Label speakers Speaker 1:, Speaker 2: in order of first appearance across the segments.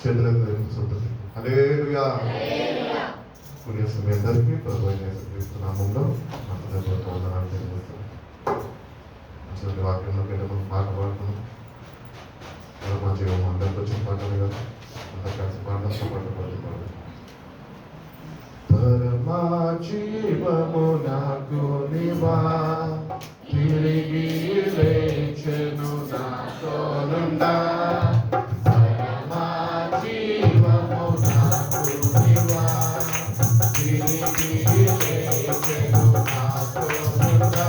Speaker 1: చేతులకు ఉంటుంది. హల్లెలూయా. మీ అందరికీ ప్రభువైన యేసుక్రీస్తు నామములో నా హృదయపూర్వక వందనాలు తెలియజేస్తున్నాను. అసలు వాక్యంలోకి వెళ్ళి మనం పాట పాడుతున్నాం. మంచిగా అందరికి వచ్చిన పాటలు కదా, అందరు కలిసి పాడడం పాట పరమా జీవము నాకు నివా తిరిగి లేచెను నాతో నుండా. పరమా జీవము నాకు నివా తిరిగి లేచెను నాతో నుండా.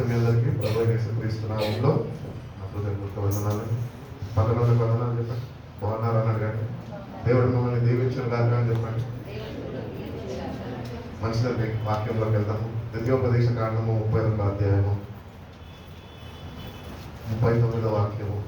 Speaker 2: మీ అందరికీ ప్రభువైన యేసుక్రీస్తు నామములో నా హృదయపూర్వక వందనాలు. పక్కనోళ్ళకి వందనాలు చెప్పండి. బాగున్నారు అన్నాడు కానీ దేవుడు మమ్మల్ని దీవించిన గాక అని చెప్పండి. మంచిదండి. వాక్యంలోకి వెళ్తాము. ద్వితీయోపదేశ కాండము 32వ అధ్యాయము 39వ వాక్యము.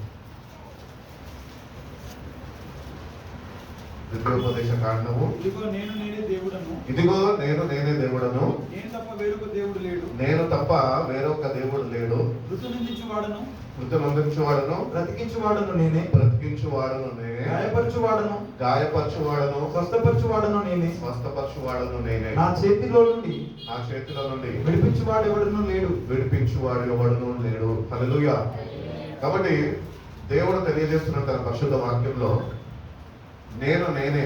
Speaker 2: ద్వితీయోపదేశ కాండము
Speaker 3: ఇదిగో నేను నేనే దేవుడను,
Speaker 2: ఇదిగో నేను నేనే దేవుడను,
Speaker 3: నేను తప్ప వేరొక దేవుడు లేడు,
Speaker 2: నేను తప్ప వేరొక దేవుడు లేడు,
Speaker 3: మృతు నిందించువాడను,
Speaker 2: మృతులందించువాడను,
Speaker 3: బ్రతికించువాడను నేనే,
Speaker 2: బ్రతికించువాడను నేనే,
Speaker 3: గాయపరచువాడను,
Speaker 2: గాయపరచువాడను,
Speaker 3: స్వస్థపరచువాడను నేనే,
Speaker 2: స్వస్థపరచువాడను నేనే,
Speaker 3: నా చేతిలో నుండి
Speaker 2: నా చేతిలో నుండి
Speaker 3: విడిపించువాడు ఎవడును లేడు.
Speaker 2: విడిపించువాడు ఎవడును లేడు. హల్లెలూయా. కాబట్టి దేవుడు తెలియజేస్తున్న తన పరిశుద్ధ వాక్యంలో నేను నేనే.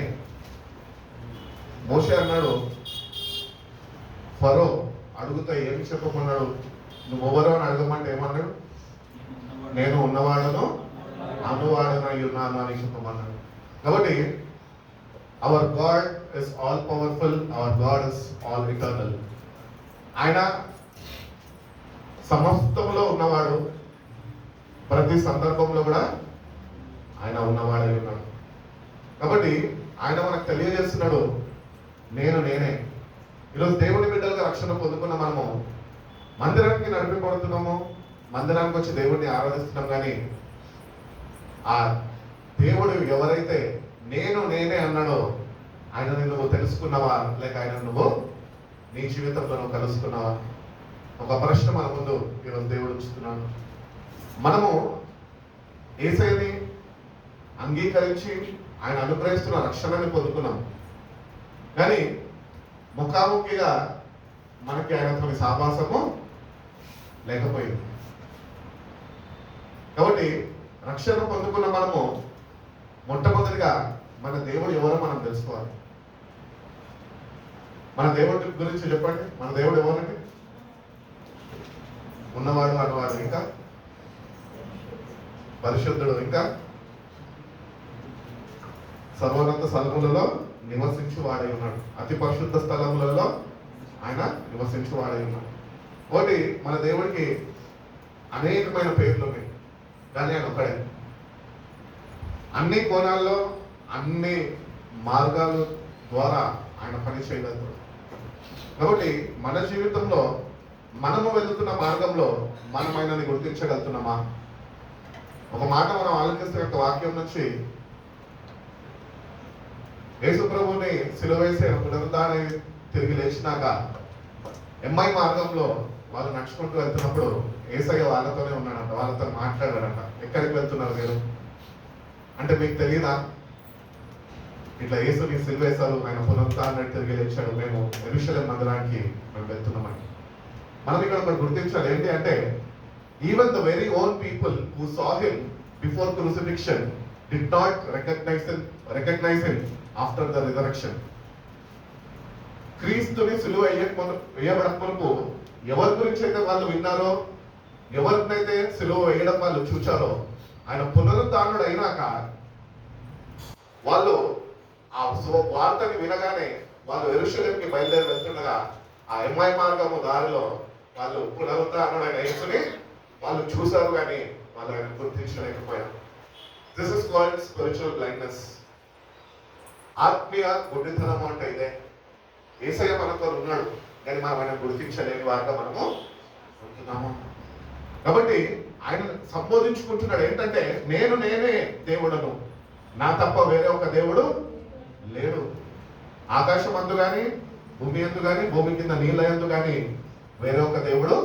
Speaker 2: మోషే అన్నాడు, ఫరో అడుగుతా ఏమి చెప్పమన్నాడు, నువ్వెవరో అని అడగమంటే ఏమన్నాడు, నేను ఉన్నవాడను అనువాడనై ఉన్నాను అని చెప్పమన్నాడు. కాబట్టి hour God is all powerful, hour God is all eternal. ఆయన సమస్తంలో ఉన్నవాడు, ప్రతి సందర్భంలో కూడా ఆయన ఉన్నవాడై ఉన్నాడు. కాబట్టి ఆయన మనకు తెలియజేస్తున్నాడు నేను నేనే. ఈరోజు దేవుని బిడ్డలుగా రక్షణ పొందుకున్న మనము మందిరానికి నడిపిపడుతున్నాము, మందిరానికి వచ్చి దేవుడిని ఆరాధిస్తున్నాం. కానీ ఆ దేవుడు ఎవరైతే నేను నేనే అన్నాడో ఆయనని నువ్వు తెలుసుకున్నావా, లేక ఆయన నువ్వు నీ జీవితంలో నువ్వు కలుసుకున్నావా? ఒక ప్రశ్న మన ముందు ఈరోజు దేవుడు ఉంచుతున్నాడు. మనము యేసయ్యని అంగీకరించి ఆయన అనుగ్రహిస్తున్న రక్షణని పొందుకున్నాం, కానీ ముఖాముఖిగా మనకి ఆయనతో సావాసము లేకపోయింది. కాబట్టి రక్షణ పొందుకున్న మనము మొట్టమొదటిగా మన దేవుడు ఎవరో మనం తెలుసుకోవాలి. మన దేవుడి గురించి చెప్పండి. మన దేవుడు ఎవరండి? ఉన్నవాడు అన్నవాడు, ఇంకా పరిశుద్ధుడు, ఇంకా సర్వోన్నత స్థలములలో నివసించు వాడై ఉన్నాడు. అతి పరిశుద్ధ స్థలములలో ఆయన నివసించు వాడై ఉన్నాడు. ఒకటి, మన దేవుడికి అనేకమైన పేర్లు ఉన్నాయి, కానీ ఆయన ఒకడే. అన్ని కోణాల్లో అన్ని మార్గాల ద్వారా ఆయన పని చేయగలుగుతాడు. కాబట్టి మన జీవితంలో మనము వెళుతున్న మార్గంలో మనం ఆయనని గుర్తించగలుగుతున్నామా? ఒక మాట మనం ఆలోచిస్తున్న వాక్యం నుంచి, యేసు ప్రభుని సిలువేసి పునరుద్ధారణ తిరిగి లేచినాక ఎంఐ మార్గంలో వాళ్ళు నడుచుకుంటూ వెళ్తున్నప్పుడు యేసయ్య వాళ్ళతోనే ఉన్నాడంట, వాళ్ళతో మాట్లాడాడంట. ఎక్కడికి వెళ్తున్నారు మీరు అంటే మీకు తెలియదా? ఇట్లా యేసుని సిలువేశారు, ఆయన పునరుద్ధారణ తిరిగి లేచాడు, మేము యెరూషలేము మందిరానికి మేము వెళ్తున్నామని. మనం ఇక్కడ ఒకటి గుర్తించాలి. ఏంటి అంటే, even the very own people who saw him before crucifixion did not recognize him after the resurrection. క్రీస్తుని సిలువ వేయబడకు ఎవరి గురించి అయితే వాళ్ళు విన్నారో, ఎవరినైతే సిలువ వేయడం వాళ్ళు చూచారో, ఆయన పునరుద్ధానుడు అయినాక వాళ్ళు ఆ వార్తని వినగానే వాళ్ళు యెరూషలేముకి బయలుదేరి వెళ్తుండగా ఆ ఎంఐ మార్గము దారిలో వాళ్ళు పునరుద్ధానుడు ఆయన యేసుని వాళ్ళు చూశారు, కానీ వాళ్ళు ఆయన గుర్తించలేకపోయారు. This is called spiritual blindness. ఆత్మీయ గుడ్డితనం అంటే ఇదే. యేసయ్య మనతో ఉన్నాడు, కానీ మనం ఆయన గుర్తించలేని వారిగా మనము ఉంటున్నాము. కాబట్టి ఆయన సంబోధించుకుంటున్నాడు ఏంటంటే, నేను నేనే దేవుడను, నా తప్ప వేరే ఒక దేవుడు లేడు. ఆకాశం అందు కానీ, భూమి అందు కానీ, భూమి కింద నీళ్ళ యందు కానీ వేరే ఒక దేవుడు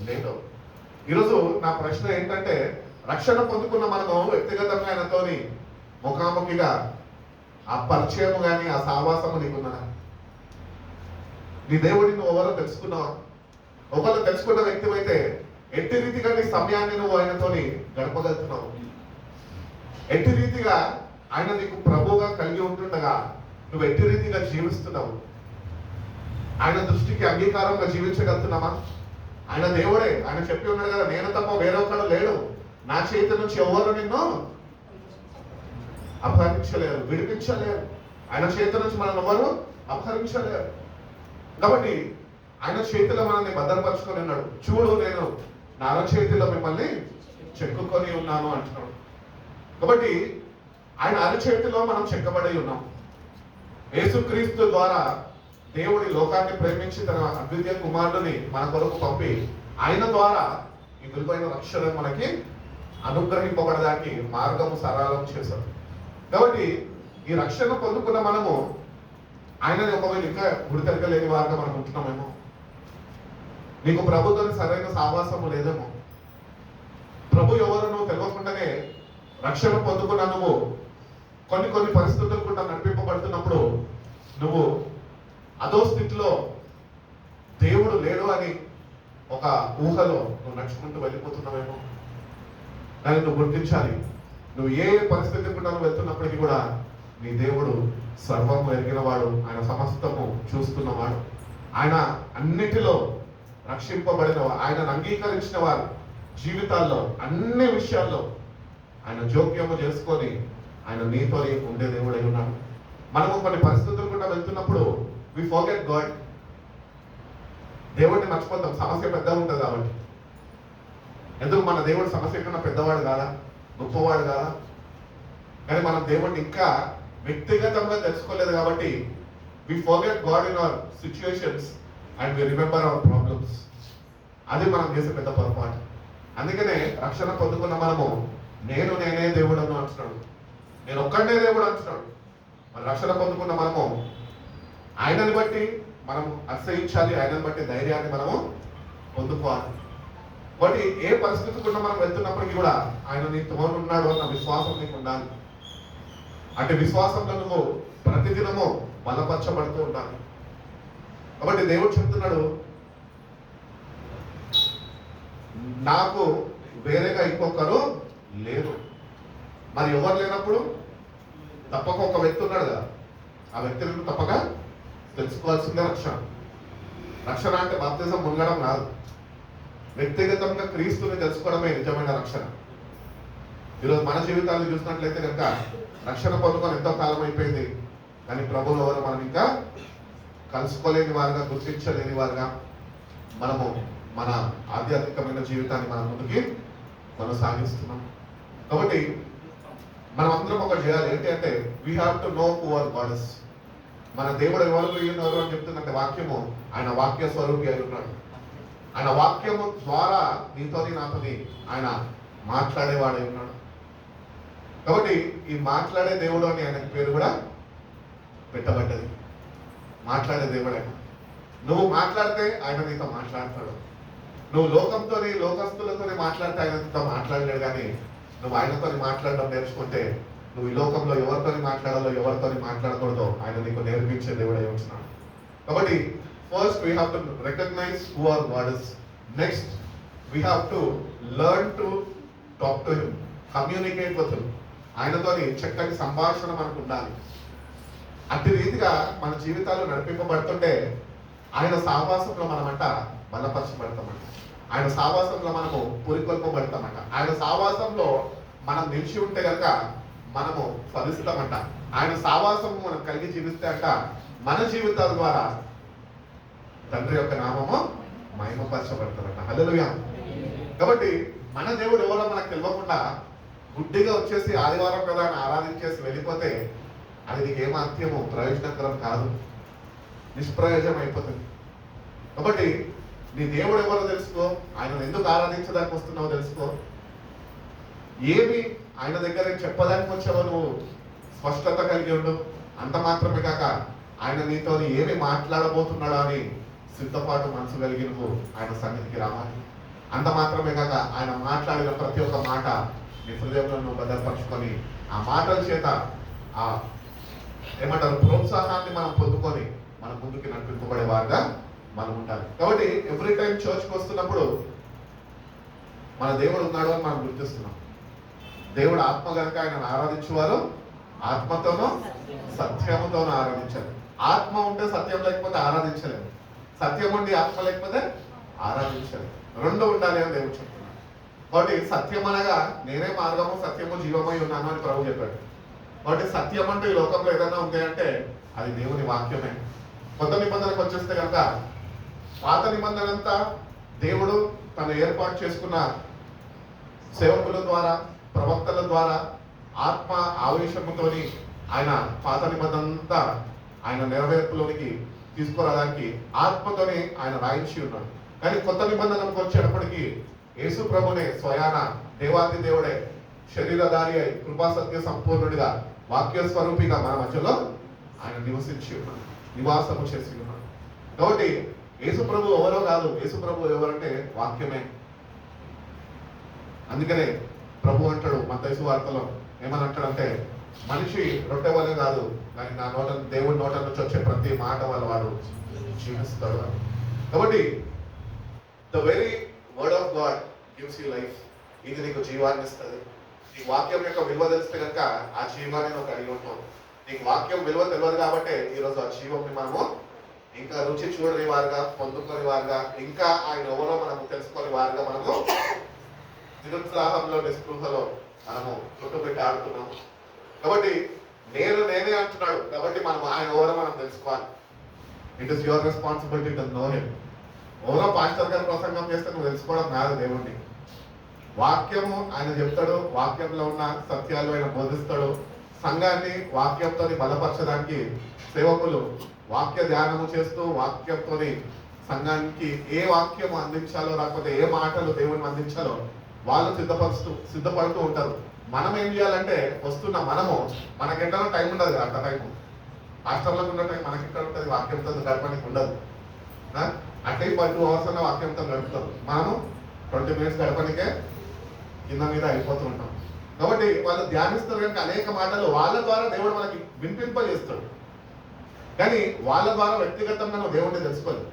Speaker 2: లేడు. ఈరోజు నా ప్రశ్న ఏంటంటే, రక్షణ పొందుకున్న మనము వ్యక్తిగతంగా ఆయనతోని ముఖాముఖిగా ఆ పరిచయము కానీ ఆ సావాసము నీకున్నదా? నీ దేవుడిని నువ్వు ఎవరో తెలుసుకున్నావా? ఒకవేళ తెలుసుకున్న వ్యక్తి అయితే ఎట్టి రీతిగా నీ సమయాన్ని నువ్వు ఆయనతోని గడపగలుగుతున్నావు? ఎట్టి రీతిగా ఆయన నీకు ప్రభువుగా కలిగి ఉంటుండగా నువ్వు ఎట్టి రీతిగా జీవిస్తున్నావు? ఆయన దృష్టికి అంగీకారంగా జీవించగలుగుతున్నామా? ఆయన దేవుడే. ఆయన చెప్పి ఉన్నాడు కదా, నేను తప్ప వేరొకడు లేడు, నా చేతి నుంచి ఎవరు నిన్ను అపహరించలేరు, విడిపించలేరు. ఆయన చేతి నుంచి మనం ఎవరు అపహరించలేరు. కాబట్టి ఆయన చేతిలో మనల్ని భద్రపరుచుకొని ఉన్నాడు. చూడు, నేను నా అరచేతిలో మిమ్మల్ని చెక్కుకొని ఉన్నాను అంటున్నాడు. కాబట్టి ఆయన అరచేతిలో మనం చెక్కబడి ఉన్నాం. యేసుక్రీస్తు ద్వారా దేవుడి లోకాన్ని ప్రేమించి తన అద్వితీయ కుమారుడిని మన కొరకు పంపి ఆయన ద్వారా ఈ విలువైన రక్షణ మనకి అనుగ్రహింపబడడానికి మార్గము సరళం చేశారు. కాబట్టి ఈ రక్షణ పొందుకున్న మనము ఆయనని ఒకవేళ ఇంకా గుడితెరక లేని వారుగా మనం ఉంటున్నామేమో, నీకు ప్రభుతో సరైన సావాసము లేదేమో, ప్రభు ఎవరో నువ్వు తెలియకుండానే రక్షణ పొందుకున్న నువ్వు కొన్ని పరిస్థితులు కూడా నడిపింపబడుతున్నప్పుడు నువ్వు అదో స్థితిలో దేవుడు లేడు అని ఒక ఊహలో నువ్వు నడుచుకుంటూ వెళ్ళిపోతున్నావేమో. దాన్ని నువ్వు గుర్తించాలి. నువ్వు ఏ పరిస్థితి కూడా నువ్వు వెళ్తున్నప్పటికీ కూడా నీ దేవుడు సర్వము ఎరిగినవాడు, ఆయన సమస్తము చూస్తున్నవాడు, ఆయన అన్నిటిలో రక్షింపబడిన, ఆయనను అంగీకరించిన వారు జీవితాల్లో అన్ని విషయాల్లో ఆయన జోక్యము చేసుకొని ఆయన నీతో ఉండే దేవుడై ఉన్నాడు. మనము కొన్ని పరిస్థితులు కూడా వెళ్తున్నప్పుడు వి ఫర్గెట్ గాడ్, దేవుడిని మర్చిపోతాం. సమస్య పెద్దగా ఉంటుంది కాబట్టి. ఎందుకు? మన దేవుడు సమస్య కన్నా పెద్దవాడు కాదా, గొప్పవాడు కాదా? కానీ మనం దేవుడిని ఇంకా వ్యక్తిగతంగా తెలుసుకోలేదు కాబట్టి we forget God in our situations and we remember our problems. అది మనం చేసే పెద్ద పొరపాటు. అందుకనే రక్షణ పొందుకున్న మనము నేనే దేవుడు అని అంటున్నాడు, నేను ఒక్కడే దేవుడు అంటున్నాడు. మన రక్షణ పొందుకున్న మనము ఆయనని బట్టి మనం అసహించాలి, ఆయనని బట్టి ధైర్యాన్ని మనము పొందుకోవాలి. కాబట్టి ఏ పరిస్థితి కూడా మనం వెళ్తున్నప్పటికీ కూడా ఆయన నీతో ఉన్నాడు అన్న విశ్వాసం నీకు ఉండాలి. అంటే విశ్వాసంలో నువ్వు ప్రతిదినము బలపరచబడుతూ ఉండాలి. కాబట్టి దేవుడు చెప్తున్నాడు, నాకు వేరేగా ఇంకొకరు లేరు. మరి ఎవరు లేనప్పుడు తప్పక ఒక వ్యక్తి ఉన్నాడు కదా, ఆ వ్యక్తిని తప్పక తెలుసుకోవాల్సిందే రక్షణ. రక్షణ అంటే బాప్తిజం మునగడం కాదు, వ్యక్తిగతంగా క్రీస్తుని తెలుసుకోవడమే నిజమైన రక్షణ. ఈరోజు మన జీవితాన్ని చూసినట్లయితే కనుక రక్షణ పొందుకొని ఎంతో కాలం అయిపోయింది, కానీ ప్రభువులో ఎవరు మనం ఇంకా కలుసుకోలేని వారుగా, గుర్తించలేని వారుగా మనము మన ఆధ్యాత్మికమైన జీవితాన్ని మనం ముందుకి కొనసాగిస్తున్నాం. కాబట్టి మనం అందరం ఒకటి చేయాలి. ఏంటి అంటే we have to know who our God is. మన దేవుడు ఎవరు ఉన్నారు అని చెప్తుందంటే వాక్యము, ఆయన వాక్య స్వరూపి అయి ఉన్నాడు. ఆయన వాక్యము ద్వారా నీతోని నాతోని ఆయన మాట్లాడేవాడై ఉన్నాడు. కాబట్టి ఈ మాట్లాడే దేవుడు అని ఆయనకి పేరు కూడా పెట్టబడ్డది. మాట్లాడే దేవుడు ఆయన. నువ్వు మాట్లాడితే ఆయన నీతో మాట్లాడతాడు. నువ్వు లోకస్తులతోనే మాట్లాడితే ఆయన నీతో మాట్లాడలేడు. కానీ నువ్వు ఆయనతో మాట్లాడడం నేర్చుకుంటే నువ్వు ఈ లోకంలో ఎవరితో మాట్లాడాలో, ఎవరితో మాట్లాడకూడదో ఆయన నీకు నేర్పించే దేవుడు అయి ఉంటున్నాడు. కాబట్టి first we have to recognize who our God is. Next we have to learn to talk to him, communicate with him. ఆయనతో చక్కటి సంభాషణ మనకు ఉండాలి. అట్టి రీతిగా మన జీవితాలు నడిపింపబడుతుంటే ఆయన సహవాసంలో మనమంట బలపరచబడతామంట. ఆయన సహవాసంలో మనము పురికొల్పబడతామంట. ఆయన సహవాసంలో మనం నిలిచి ఉంటే కనుక మనము ఫలిస్తామంట. ఆయన సహవాసము మనం కలిగి జీవిస్తే అంట మన జీవితాల ద్వారా తండ్రి యొక్క నామము మహిమపరచబడతామంట. హల్లెలూయా. కాబట్టి మన దేవుడు ఎవరో మనకు తెలియకుండా గుడ్డిగా వచ్చేసి ఆదివారం కదా అని ఆరాధించేసి వెళ్ళిపోతే అది నీకు ఏమాత్యము ప్రయోజనకరం కాదు, నిష్ప్రయోజనం అయిపోతుంది. కాబట్టి నీ దేవుడు ఎవరో తెలుసుకో, ఆయనను ఎందుకు ఆరాధించడానికి వస్తున్నావో తెలుసుకో, ఏమి ఆయన దగ్గర చెప్పడానికి వచ్చావో నువ్వు స్పష్టత కలిగి ఉండు. అంత మాత్రమే కాక ఆయన నీతో ఏమి మాట్లాడబోతున్నాడో అని సిద్ధపాటు మనసు కలిగి నువ్వు ఆయన సన్నిధికి రావాలి. అంత మాత్రమే కాక ఆయన మాట్లాడిన ప్రతి ఒక్క మాట నీ హృదయంలో నువ్వు భద్రపరుచుకొని ఆ మాటల చేత ఆ ఏమంటారు ప్రోత్సాహాన్ని మనం పొందుకొని మన ముందుకి నడిపింపబడే వారుగా మనం ఉండాలి. కాబట్టి ఎవ్రీ టైం చర్చ్కి వస్తున్నప్పుడు మన దేవుడు ఉన్నాడు అని మనం గుర్తిస్తున్నాం. దేవుడు ఆత్మ కనుక ఆయనను ఆరాధించేవారు ఆత్మతోనూ సత్యముతోనూ ఆరాధించాలి. ఆత్మ ఉంటే సత్యం లేకపోతే ఆరాధించలేము, సత్యం ఉండి ఆత్మ లేకపోతే ఆరాధించలేము. రెండు ఉండాలి అని దేవుడు చెప్తున్నాడు. కాబట్టి సత్యం అనగా నేనే మార్గము సత్యము జీవమై ఉన్నాను అని ప్రభు చెప్పాడు. కాబట్టి సత్యం అంటే ఈ లోకంలో ఏదైనా ఉంది అంటే అది దేవుని వాక్యమే. కొత్త నిబంధనకు వచ్చేస్తే కనుక పాత నిబంధన అంతా దేవుడు తను ఏర్పాటు చేసుకున్న సేవకుల ద్వారా, ప్రవక్తల ద్వారా ఆత్మ ఆవేశముతోని ఆయన పాత నిబంధన అంతా ఆయన నెరవేర్పులోనికి తీసుకురావడానికి ఆత్మతోనే ఆయన రాయించి ఉన్నాడు. కానీ కొత్త నిబంధనకు వచ్చేటప్పటికి యేసు ప్రభునే స్వయాన దేవాది దేవుడే శరీరధారి అయి కృపా సత్య సంపూర్ణుడిగా వాక్య స్వరూపిగా మన మధ్యలో ఆయన నివసించి ఉన్నాడు, నివాసము చేసి ఉన్నాడు. కాబట్టి యేసు ప్రభు ఎవరో కాదు, యేసు ప్రభు ఎవరంటే వాక్యమే. అందుకనే ప్రభు అంటాడు మత్తయి సువార్తలో, ఏమని అంటాడంటే, మనిషి రొట్టె వలె కాదు కానీ నా నోట దేవుడి నోట నుంచి వచ్చే ప్రతి మాట వల్ల వాడు జీవిస్తాడు అని. కాబట్టి the very word of God gives you life. ఇది నీకు జీవాన్ని ఇస్తుంది. నీకు వాక్యం యొక్క విలువ తెలిస్తే కనుక ఆ జీవాన్ని నువ్వు కలిగి ఉంటావు. నీకు వాక్యం విలువ తెలియదు కాబట్టి ఈరోజు ఆ జీవంని మనము ఇంకా రుచి చూడని వారుగా, పొందుకొని వారుగా, ఇంకా ఆయన ఎవరో మనము తెలుసుకొని వారుగా మనము నిరుత్సాహంలో నిస్పృహలో మనము చుట్టుపెట్టి ఆడుతున్నాము. కాబట్టి నేనే అంటున్నాడు కాబట్టి మనం ఆయన ఎవరో మనం తెలుసుకోవాలి. It is your responsibility to know him. ఎవరో పాస్టర్ గారు ప్రసంగం చేస్తే నువ్వు తెలుసుకోవడం కాదు దేవుణ్ణి. వాక్యము ఆయన చెప్తాడు, వాక్యంలో ఉన్న సత్యాలు ఆయన బోధిస్తాడు. సంఘాన్ని వాక్యంతో బలపరచడానికి సేవకులు వాక్య ధ్యానము చేస్తూ వాక్యంతో సంఘానికి ఏ వాక్యము అందించాలో, లేకపోతే ఏ మాటలు దేవుని అందించాలో వాళ్ళు సిద్ధపడుతూ ఉంటారు. మనం ఏం చేయాలంటే వస్తున్న మనము, మనకెంటనో టైం ఉండదు కదా, అంత టైం హాస్టల్లోకి ఉన్న టైం మనకెక్కడ ఉంటుంది, వాక్యంతో గడపడానికి ఉండదు. అట్లీస్ట్ 2 hours అన్న వాక్యంతో గడుపుతాం. మనము 20 minutes గడపడానికే కింద మీద అయిపోతూ ఉంటాం. కాబట్టి వాళ్ళు ధ్యానిస్తారు కనుక అనేక మాటలు వాళ్ళ ద్వారా దేవుడు మనకి వినిపింపజేస్తాడు. కానీ వాళ్ళ ద్వారా వ్యక్తిగతంగా నువ్వు దేవుడిని తెలుసుకోలేవు.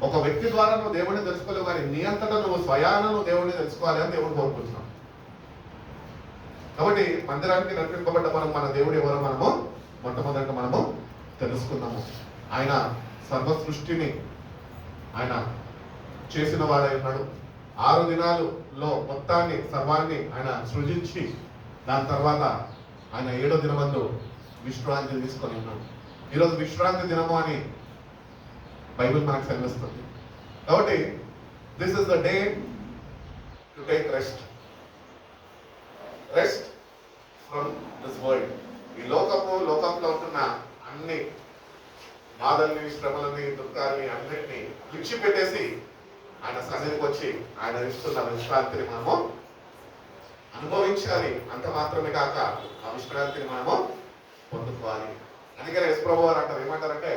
Speaker 2: ఒక వ్యక్తి ద్వారా నువ్వు దేవుడిని తెలుసుకోలేవు, కానీ నీ అంతటా నువ్వు స్వయాన నువ్వు దేవుడిని తెలుసుకోవాలి అని దేవుడు కోరుకుంటున్నావు. కాబట్టి మందిరానికి నడిపింపబడ్డ మనం మన దేవుడు ఎవరో మనము మొట్టమొదట మనము తెలుసుకున్నాము. ఆయన సర్వ సృష్టిని ఆయన చేసిన వాడై ఉన్నాడు. 6 దినాలలో మొత్తాన్ని సర్వాన్ని ఆయన సృజించి దాని తర్వాత ఆయన 7వ దినమందు విశ్రాంతి తీసుకొని ఉన్నాడు. ఈరోజు విశ్రాంతి దినము అని బైబిల్ మనకు సెలవిస్తుంది. కాబట్టి this is the day to take rest from this world. ఈ లోకంలో ఉంటున్న అన్ని బాధల్ని, శ్రమలని, దుఃఖాలని అన్నిటినీ విడిచిపెట్టేసి ఆయన సన్నిధికి వచ్చి ఆయన ఇస్తున్న విశ్రాంతిని మనము అనుభవించాలి. అంత మాత్రమే కాక ఆ విశ్రాంతిని మనము పొందుకోవాలి. అందుకని యేసు ప్రభువు వారు అంటారు, ఏమంటారంటే,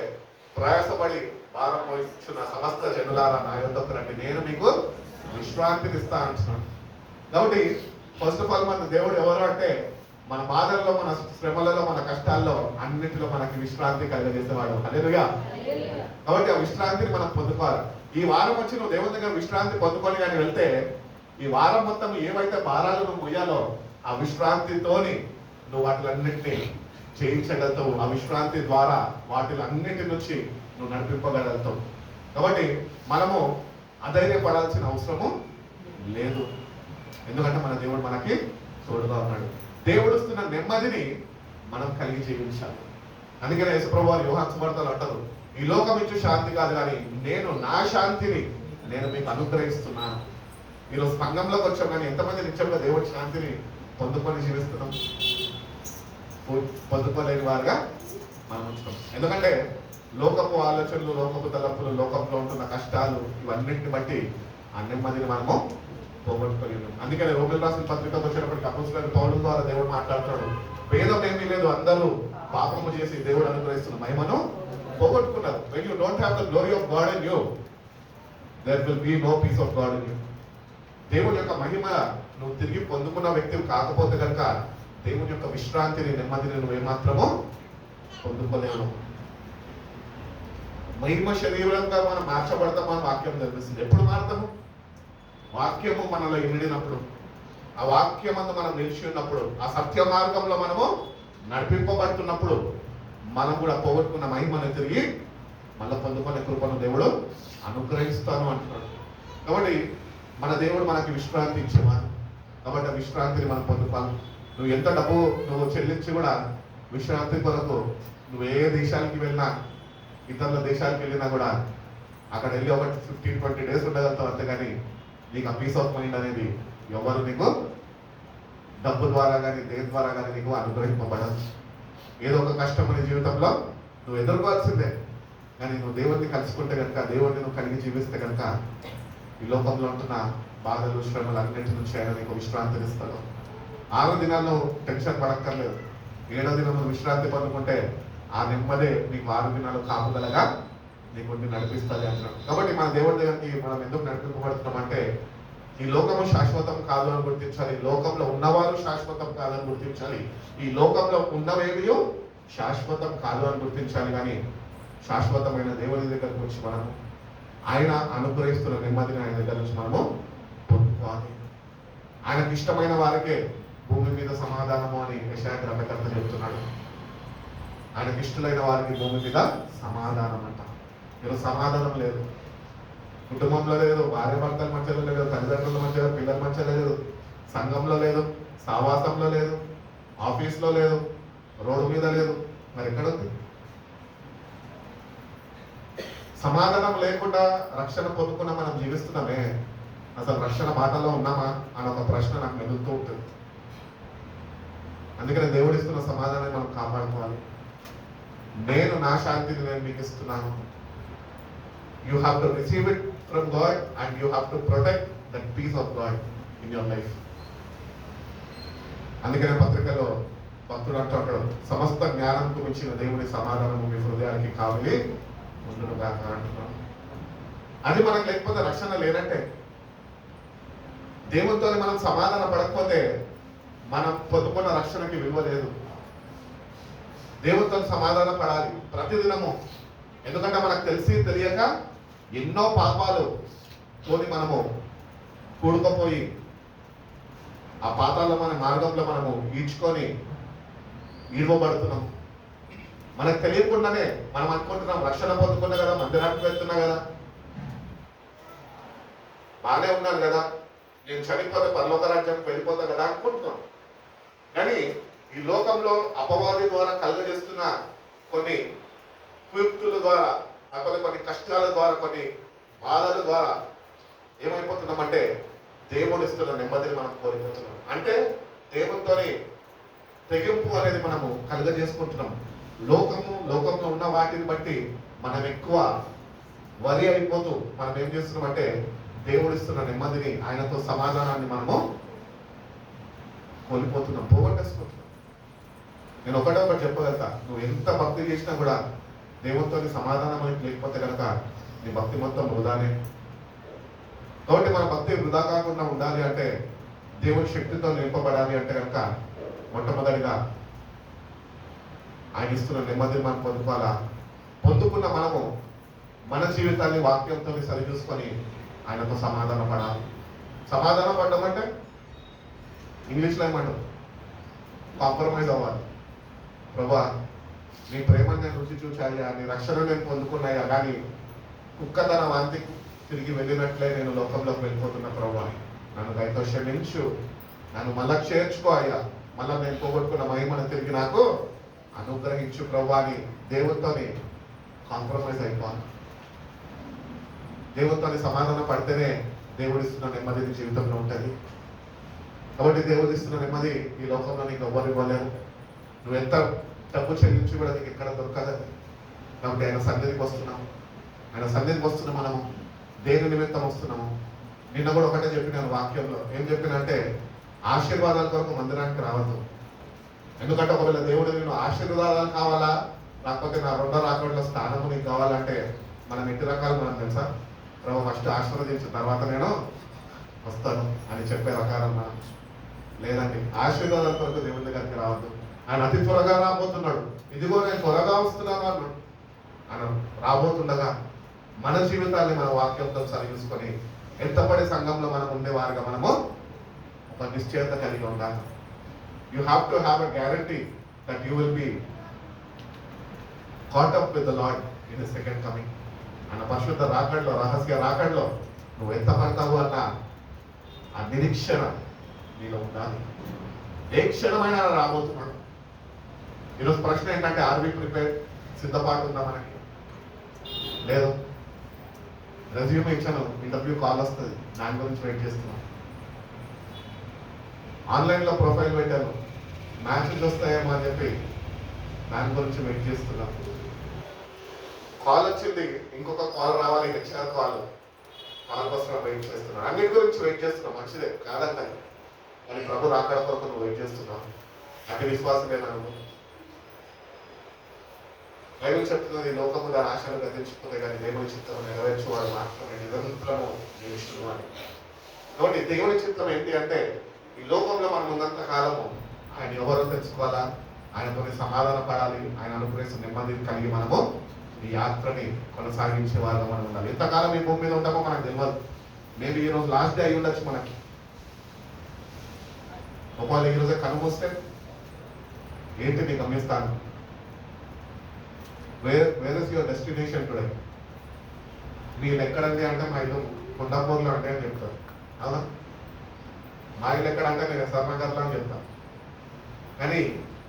Speaker 2: ప్రయాసపడి భారం వహిస్తున్న సమస్త జనులారా నా యొద్దకు రండి, నేను మీకు విశ్రాంతిని ఇస్తా అంటున్నాను. కాబట్టి ఫస్ట్ ఆఫ్ ఆల్ మన దేవుడు ఎవరు అంటే, మన బాధల్లో, మన శ్రమలలో, మన కష్టాల్లో అన్నింటిలో మనకి విశ్రాంతి కలుగజేసేవాడు. హల్లెలూయా. కాబట్టి ఆ విశ్రాంతిని మనం పొందుకోవాలి. ఈ వారం వచ్చి నువ్వు దేవుని దగ్గర విశ్రాంతి పొందుకొని కానీ వెళ్తే, ఈ వారం మొత్తం ఏవైతే భారాలు నువ్వు మొయ్యాలో ఆ విశ్రాంతితోని నువ్వు వాటిలన్నింటినీ చేయించగలుగుతావు. ఆ విశ్రాంతి ద్వారా వాటిలన్నింటి నుంచి నువ్వు నడిపింపగలుగుతావు. కాబట్టి మనము అధైర్యపడాల్సిన అవసరము లేదు. ఎందుకంటే మన దేవుడు మనకి తోడుగా ఉన్నాడు. దేవుడు ఇస్తున్న నెమ్మదిని మనం కలిగి జీవించాలి. అందుకనే యేసుప్రభువు వారు యోహాను సువార్తలో అంటారు, ఈ లోకం ఇచ్చే శాంతి కాదు కానీ నేను నా శాంతిని నేను మీకు అనుగ్రహిస్తున్నాను. ఈరోజు సంఘంలోకి వచ్చాం కానీ ఎంతమంది నిత్యంగా దేవుడి శాంతిని పొందుకొని జీవిస్తున్నాం? పొందుకోలేని వారుగా మనం ఉంచుతాం. ఎందుకంటే లోకపు ఆలోచనలు, లోకపు తలపులు, లోకంలో ఉంటున్న కష్టాలు ఇవన్నింటిని బట్టి ఆ నెమ్మదిని మనము పోగొట్టుకొని ఉన్నాం. అందుకని రోమిలకు రాసిన పత్రికకు వచ్చేటప్పటికి అపోస్తలుడైన పౌలు ద్వారా దేవుడు మాట్లాడుతున్నాడు, భేదం ఏమీ లేదు, అందరూ పాపము చేసి దేవుడు అనుగ్రహిస్తున్న మహిమను పోగొట్టుకున్నారు. When you don't have the glory of God in you, there will be no peace of God in you. దేవుని యొక్క మహిమ నువ్వు తిరిగి పొందుకున్న వ్యక్తి కాకపోతే కనుక దేవుని యొక్క విశ్రాంతిని, నెమ్మదిని నువ్వు ఏమాత్రమో పొందుకోలేవు. మహిమ శరీరంగా మనం మార్చబడతామని వాక్యం తెలిపిస్తుంది. ఎప్పుడు మారుతాము? వాక్యము మనలో ఇమిడినప్పుడు, ఆ వాక్యమందు మనం నిలిచి ఉన్నప్పుడు, ఆ సత్య మార్గంలో మనము నడిపింపబడుతున్నప్పుడు మనం కూడా పోగొట్టుకున్న మహిమను తిరిగి మళ్ళీ పొందుకునే కృపను దేవుడు అనుగ్రహిస్తాను అంటున్నాడు. కాబట్టి మన దేవుడు మనకి విశ్రాంతి ఇచ్చేవాడు. కాబట్టి ఆ విశ్రాంతిని మనం పొందుకోవాలి. నువ్వు ఎంత డబ్బు నువ్వు చెల్లించి కూడా విశ్రాంతి కొరకు నువ్వు ఏ దేశానికి వెళ్ళినా, ఇతరుల దేశాలకు వెళ్ళినా కూడా అక్కడ వెళ్ళి ఒక 15-20 days ఉండగలుగుతావు. అంతేగాని నీకు ఆ పీస్ ఆఫ్ మైండ్ అనేది ఎవరు నీకు డబ్బు ద్వారా కానీ దేని ద్వారా కానీ నీకు అనుగ్రహింపబడదు. ఏదో ఒక కష్టం నీ జీవితంలో నువ్వు ఎదుర్కోవాల్సిందే. కానీ నువ్వు దేవుడిని కలుసుకుంటే కనుక, దేవుడిని నువ్వు కలిగి జీవిస్తే కనుక ఈ లోకంలో ఉంటున్న బాధలు శ్రమలు అన్నింటి నుంచి ఆయన నీకు విశ్రాంతిని ఇస్తాడు. 6 దినాల్లో టెన్షన్ పడక్కర్లేదు. 7వ దినం విశ్రాంతి పొందుకుంటే ఆ నెమ్మదే నీకు 6 దినాలు కాపుదలగా నీకు నడిపిస్తుంది అంటున్నాడు. కాబట్టి మన దేవుడి దగ్గరికి మనం ఎందుకు నడిపింపబడుతున్నాం అంటే ఈ లోకము శాశ్వతం కాదు అని గుర్తించాలి. లోకంలో ఉన్నవారు శాశ్వతం కాదని గుర్తించాలి. ఈ లోకంలో ఉన్నవేవి శాశ్వతం కాదు అని గుర్తించాలి. కానీ శాశ్వతమైన దేవుని దగ్గరకు వచ్చి మనము ఆయన అనుగ్రహిస్తున్న నెమ్మదిని ఆయన దగ్గర నుంచి మనము పొందుకోవాలి. ఆయనకు ఇష్టమైన వారికే భూమి మీద సమాధానము అని యెషయా గ్రంథకర్త చెప్తున్నాడు. ఆయనకు ఇష్టమైన వారికి భూమి మీద సమాధానం అంట. మీరు సమాధానం లేదు, కుటుంబంలో లేదు, భార్య భర్తల మధ్యలో లేదు, తల్లిదండ్రుల మధ్యలో, పిల్లల మధ్యలో లేదు, సంఘంలో లేదు, సావాసంలో లేదు, ఆఫీస్లో లేదు, రోడ్డు మీద లేదు. మరి ఎక్కడ ఉంది? సమాధానం లేకుండా రక్షణ పొందుకున్న మనం జీవిస్తున్నామే, అసలు రక్షణ బాటలో ఉన్నామా అని ఒక ప్రశ్న నాకు మెదులుతూ ఉంటుంది. అందుకని దేవుడు ఇస్తున్న సమాధానాన్ని మనం కాపాడుకోవాలి. నేను నా శాంతిని నేను మీకు ఇస్తున్నాను. You have to receive it from God and you have to protect that peace of God in your life. అందుకనే పత్రికలో భక్తుడు అంటాడు, సమస్త జ్ఞానంకు మించిన దేవుని సమాధానము మీ హృదయానికి కావాలి ఉండునుగాక అంటున్నాడు. అది మనకు లేకపోతే రక్షణ లేనట్టే. దేవునితో మనం సమాధాన పడకపోతే మనం పొందుకున్న రక్షణకి విలువ లేదు. దేవునితో సమాధాన పడాలి ప్రతిదినము. ఎందుకంటే మనకు తెలిసి తెలియక ఎన్నో పాపాలు తోని మనము కూడుకుపోయి ఆ పాతాల్లో మన మార్గంలో మనము ఈడ్చుకొని ఈడవబడుతున్నాం. మనకు తెలియకుండానే మనం అనుకుంటున్నాం రక్షణ పొందుకున్నా కదా, మందిరానికి వెళ్తున్నా కదా, బాగానే ఉన్నాను కదా, నేను చనిపోతే పరలోక రాజ్యానికి వెళ్ళిపోతా కదా అనుకుంటున్నాం. కానీ ఈ లోకంలో అపవాది ద్వారా కలుగజేస్తున్న కొన్ని కుయుక్తుల ద్వారా, కొన్ని కష్టాల ద్వారా, కొన్ని బాధల ద్వారా ఏమైపోతున్నామంటే దేవుడు ఇస్తున్న నెమ్మదిని మనం కోల్పోతున్నాం. అంటే దేవునితోని తెగింపు అనేది మనము కలుగజేసుకుంటున్నాం. లోకంలో ఉన్న వాటిని బట్టి మనం ఎక్కువ వరి అయిపోతూ మనం ఏం చేస్తున్నామంటే దేవుడు ఇస్తున్న నెమ్మదిని, ఆయనతో సమాధానాన్ని మనము కోల్పోతున్నాం, పోగొట్టేసుకుంటున్నాం. నేను ఒకటి చెప్పగలుగుతా, నువ్వు ఎంత భక్తి చేసినా కూడా దేవునితో సమాధానం అనేది లేకపోతే కనుక నీ భక్తి మొత్తం వృధానే. కాబట్టి మన భక్తి వృధా కాకుండా ఉండాలి అంటే, దేవుని శక్తితో నింపబడాలి అంటే కనుక మొట్టమొదటిగా ఆయన ఇస్తున్న నెమ్మదిని మనం పొందుకోవాలా. పొందుకున్న మనము మన జీవితాన్ని వాక్యంతో సరిచూసుకొని ఆయనతో సమాధాన పడాలి. సమాధాన పడడం అంటే ఇంగ్లీష్లో ఏమంటారు, కాంప్రమైజ్ అవ్వాలి. ప్రభా, నీ ప్రేమను నేను రుచి చూచాయా, నీ రక్షణ నేను పొందుకున్నాయా, కానీ కుక్క తన వాంతి తిరిగి వెళ్ళినట్లే నేను లోకంలోకి వెళ్ళిపోతున్న ప్రభా, నన్ను దయతో క్షమించు, నన్ను మళ్ళా చేర్చుకో అయ్యా, మళ్ళా నేను పోగొట్టుకున్న మహిమను తిరిగి నాకు అనుగ్రహించు ప్రభా అని దేవునితోని కాంప్రమైజ్ అయిపోవాలి. దేవునితోని సమాధానం పడితేనే దేవుడిస్తున్న నెమ్మది జీవితంలో ఉంటుంది. కాబట్టి దేవుడు ఇస్తున్న నెమ్మది ఈ లోకంలో నీకు ఎవ్వరు ఇవ్వలేరు. నువ్వు ఎంత డబ్బు చెల్లించి కూడా నీకు ఎక్కడ దొరకదు. కాబట్టి ఆయన సన్నిధికి వస్తున్నాము. ఆయన సన్నిధికి వస్తున్న మనము దేని నిమిత్తం వస్తున్నాము. నిన్న కూడా ఒకటే చెప్పినాను వాక్యంలో. ఏం చెప్పినంటే, ఆశీర్వాదాల కొరకు మందిరానికి రావద్దు. ఎందుకంటే ఒకవేళ దేవుడు నేను ఆశీర్వాదాలు కావాలా, లేకపోతే నా 2వ రాకడలో స్థానము నీకు కావాలంటే మనం ఎన్ని రకాలు మనం తెలుసా? ప్రభు ఫస్ట్ ఆశీర్వదించిన తర్వాత నేను వస్తాను అని చెప్పే రకాలం మనం లేదండి. ఆశీర్వాదాల కొరకు దేవుడి దగ్గరికి రావద్దు. ఆయన అతి త్వరగా రాబోతున్నాడు. ఇదిగో నేను త్వరగా వస్తున్నాను అన్నాడు. ఆయన రాబోతుండగా మన జీవితాన్ని మన వాక్యంతో సరిచూసుకొని ఎంతపడే సంఘంలో మనం ఉండేవారుగా మనము ఒక నిశ్చయత కలిగి ఉండాలి. You have to have a guarantee that you will be caught up with the Lord in his second coming. ఆయన పరిశుద్ధ రాకడలో, రహస్య రాకడలో నువ్వు ఎంత పడతావు అన్న ఆ నిరీక్షణ నీలో ఉండాలి. ఏ క్షణమైనా రాబోతున్నాడు. ఈరోజు ప్రశ్న ఏంటంటే, ఆర్ వి ప్రిపేర్? సిద్ధపాటు ఉందా మనకి? లేదు. రెజ్యూమ్ ఇచ్చాను, ఇంటర్వ్యూ కాల్ వస్తుంది, దాని గురించి వెయిట్ చేస్తున్నాను. ఆన్లైన్లో ప్రొఫైల్ పెట్టాను, మ్యాచెస్ వస్తాయేమో అని చెప్పి దాని గురించి వెయిట్ చేస్తున్నాను. కాల్ వచ్చింది, ఇంకొక కాల్ రావాలి, హెచ్ఆర్ కాల్. మన కోసం వెయిట్ చేస్తున్నాం, అన్నిటి గురించి వెయిట్ చేస్తున్నాం, మంచిదే కాదంటాయి. కానీ ప్రభు రాకడ కొరకు నువ్వు వెయిట్ చేస్తున్నావు. అతి విశ్వాసమేనా నువ్వు? బైబిల్ చెప్తున్నది, లోకము దాని ఆశలు గతించుకుంటే కానీ దేవుని చిత్తం నెరవేర్చేవాడు మాత్రమే నిరంతరము జీవిస్తున్నారు అని. కాబట్టి దేవుని చిత్తం ఏంటి అంటే, ఈ లోకంలో మనం ఉన్నంత కాలము ఆయన ఎవరో తెలుసుకోవాలా, ఆయనతోని సమాధాన పడాలి, ఆయన అనుగ్రహించిన నెమ్మది కలిగి మనము ఈ యాత్రని కొనసాగించే వాళ్ళగా మనం ఉండాలి. ఎంతకాలం ఈ భూమి మీద ఉంటామో మనకు తెలియదు. మేబీ ఈ రోజు లాస్ట్ డే అయి ఉండొచ్చు మనకి. ఒకవేళ ఈ రోజే కనుమూస్తే ఏంటి నీ గమ్యస్థానం? Where is your destination today? మీరు ఎక్కడండి అంటే మా ఇల్లు కొండాపూర్లో అంటే అని చెప్తారు. అవునా? మా ఇల్లు ఎక్కడంటే నేను ఎస్ఆర్నగర్లో అని చెప్తాను. కానీ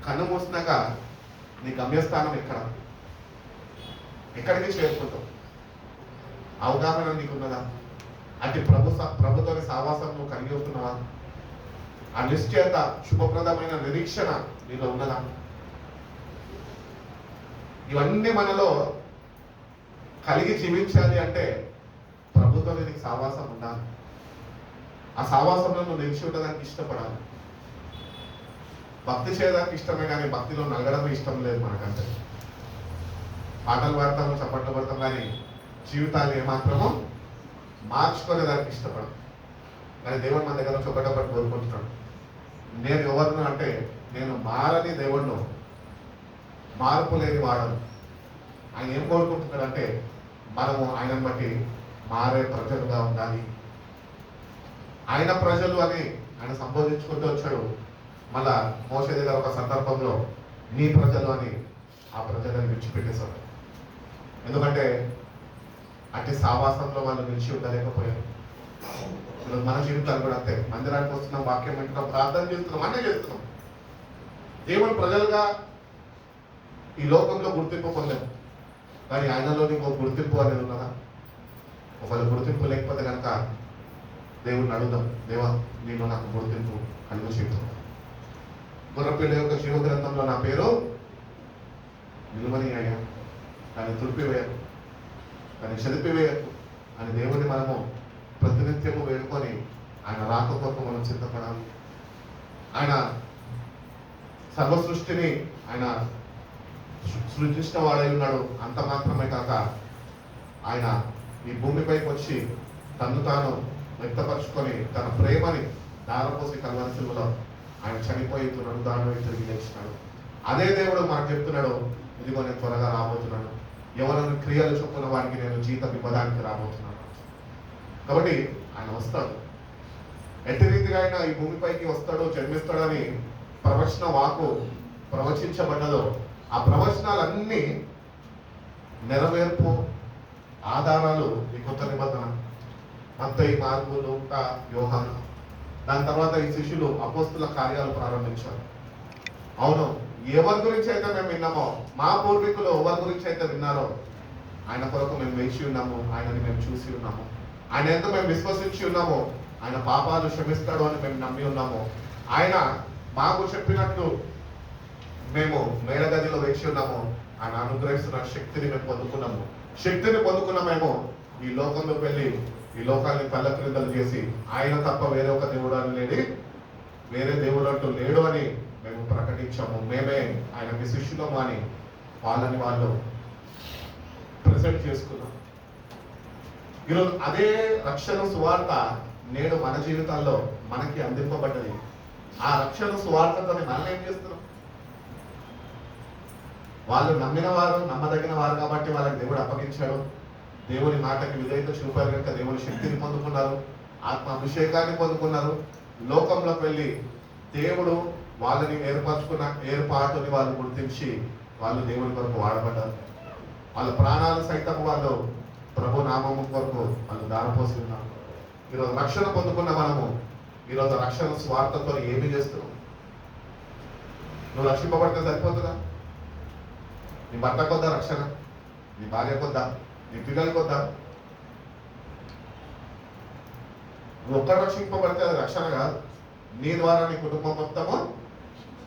Speaker 2: కన్ను మూసినాక నీ గమ్యస్థానం ఎక్కడ? ఎక్కడికి చేరుకుంటావు? అవగాహన నీకున్నదా? అంటే ప్రభుత్వ సావాసం నువ్వు కలిగి ఉంటున్నావా? ఆ నిశ్చయత, శుభప్రదమైన నిరీక్షణ నీలో ఉన్నదా? ఇవన్నీ మనలో కలిగి జీవించాలి అంటే ప్రభుత్వం నీకు సావాసం ఉండాలి. ఆ సావాసంలో నువ్వు నిలిచి ఉండడానికి ఇష్టపడాలి. భక్తి చేయడానికి ఇష్టమే, కానీ భక్తిలో నలగడమే ఇష్టం లేదు మనకంటే. పాటలు పాడతాము, చప్పట్లు పడతాం, కానీ జీవితాలు ఏమాత్రమో మార్చుకునేదానికి ఇష్టపడం. కానీ దేవుడు మన దగ్గర నుంచి ఒకటొకటి కోరుకుంటున్నాడు. నేను ఎవరిను అంటే, నేను మారని దేవుడును, మార్పు లేని వాడను. ఆయన ఏం కోరుకుంటున్నాడంటే, మనము ఆయనను బట్టి మారే ప్రజలుగా ఉండాలి. ఆయన ప్రజలు అని ఆయన సంబోధించుకుంటూ వచ్చాడు. మళ్ళా మోషే దగ్గర ఒక సందర్భంలో నీ ప్రజలు అని ఆ ప్రజలను విడిచిపెట్టేశాడు. ఎందుకంటే అట్టి సావాసంలో వాళ్ళు నిలిచి ఉండలేకపోయారు. ఈరోజు మన జీవితాలు కూడా అంతే. మందిరానికి వస్తున్నాం, వాక్యం వింటున్నాం, ప్రార్థన చేస్తున్నాం, అన్నీ చేస్తున్నాం. దేవుని ప్రజలుగా ఈ లోకంలో గుర్తింపు పొందాం, కానీ ఆయనలో నీకు గుర్తింపు అనేది ఉన్నదా? ఒకవేళ గుర్తింపు లేకపోతే కనుక దేవుడిని అడుగుదాం, దేవా నేను నాకు గుర్తింపు కలుగు చేద్దాం. గుర్రపిల్ల యొక్క జీవ గ్రంథంలో నా పేరు నిలువని అయ్యా, దాన్ని తుడిపివేయకు, దాన్ని చదిపివేయకు అని దేవుడిని మనము ప్రతినిత్యము వేడుకొని ఆయన రాక కొరకు మనం సిద్ధపడాలి. ఆయన సర్వ సృష్టిని ఆయన సృష్టించిన వాడై ఉన్నాడు. అంత మాత్రమే కాక ఆయన ఈ భూమిపైకి వచ్చి తను తాను వ్యక్తపరుచుకొని తన ప్రేమని దారపోసి కల్వరి సిలువలో ఆయన చనిపోయి దానిలో తిరిగి లేచినాడు. అదే దేవుడు మనకు చెప్తున్నాడు, ఇదిగో నేను త్వరగా రాబోతున్నాను, ఎవరైనా క్రియలు చొప్పున వారికి నేను జీతం ఇవ్వడానికి రాబోతున్నాను. కాబట్టి ఆయన వస్తాడు. ఎట్టి రీతిగా ఆయన ఈ భూమిపైకి వస్తాడు, జన్మిస్తాడని ప్రవచన వాకు ప్రవచించబడ్డదో ఆ ప్రవచనాలన్నీ నెరవేర్పు ఆధారాలు ఈ కొత్త నిబంధన. మత్తయి, మార్కు, లూకా, యోహాను. దాని తర్వాత ఈ శిష్యులు అపోస్తుల కార్యాలు ప్రారంభించారు. అవును, ఎవరి గురించి అయితే మేము విన్నామో, మా పూర్వీకులు ఎవరి గురించి అయితే విన్నారో ఆయన కొరకు మేము వేచి ఉన్నాము, ఆయనని మేము చూసి ఉన్నాము. ఆయన ఎంత మేము విశ్వసించి ఉన్నామో, ఆయన పాపాలు క్షమిస్తాడు అని మేము నమ్మి ఉన్నాము. ఆయన మాకు చెప్పినట్లు మేము మేడగదిలో వేచి ఉన్నాము. ఆయన అనుగ్రహిస్తున్న శక్తిని మేము పొందుకున్నాము. శక్తిని పొందుకున్నామేమో ఈ లోకంలోకి వెళ్ళి ఈ లోకాన్ని తల్లక్రిందలు చేసి ఆయన తప్ప వేరే ఒక దేవుడు అని లేని, వేరే దేవుడు అంటూ లేడు అని మేము ప్రకటించాము. మేమే ఆయనకి శిష్యులము అని వాళ్ళని వాళ్ళు ప్రెజెంట్ చేసుకున్నాం. ఈరోజు అదే రక్షణ సువార్త నేడు మన జీవితాల్లో మనకి అందింపబడ్డది. ఆ రక్షణ సువార్తతో మనం ఏం చేస్తున్నాం? వాళ్ళు నమ్మిన వారు, నమ్మదగిన వారు కాబట్టి వాళ్ళకి దేవుడు అప్పగించాడు. దేవుని మాటకి విధేయత చూపారు కనుక దేవుని శక్తిని పొందుకున్నారు, ఆత్మ అభిషేకాన్ని పొందుకున్నారు. లోకంలోకి వెళ్ళి దేవుడు వాళ్ళని ఏర్పరచుకున్న ఏర్పాటుని వాళ్ళు గుర్తించి వాళ్ళు దేవుని కొరకు వాడబడ్డారు. వాళ్ళ ప్రాణాలు సైతం వాళ్ళు ప్రభు నామము కొరకు వాళ్ళు దారపోసి ఉన్నారు. ఈరోజు రక్షణ పొందుకున్న మనము ఈరోజు రక్షణ స్వార్థతో ఏమి చేస్తున్నాం? నువ్వు రక్షింపబడితే సరిపోతుందా? నీ భర్త కొద్దా రక్షణ, నీ భార్య కొద్దా, నీ పిల్లలు కొద్దా? నువ్వు ఒక్కరు రక్షింపబడితే అది రక్షణ కాదు. నీ ద్వారా నీ కుటుంబం మొత్తము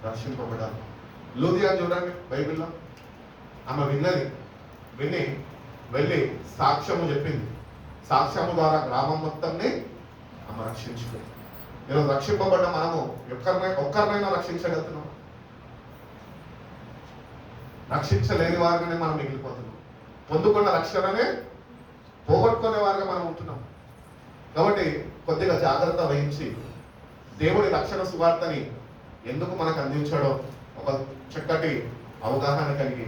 Speaker 2: రక్షింపబడాలి. లూదియా చూడండి బైబిల్లో, ఆమె విన్నది, విని వెళ్ళి సాక్ష్యము చెప్పింది. సాక్ష్యము ద్వారా గ్రామం మొత్తాన్ని ఆమె రక్షించుకుంది. ఈరోజు రక్షింపబడ్డ మనము ఒక్కరినైనా రక్షించగలుగుతున్నాం? రక్షించలేని వారిగానే మనం మిగిలిపోతున్నాం. పొందుకున్న రక్షణనే పోగొట్టుకునే వారిగా మనం ఉంటున్నాం. కాబట్టి కొద్దిగా జాగ్రత్త వహించి దేవుడి రక్షణ సువార్తని ఎందుకు మనకు అందించాడో ఒక చక్కటి అవగాహన కలిగి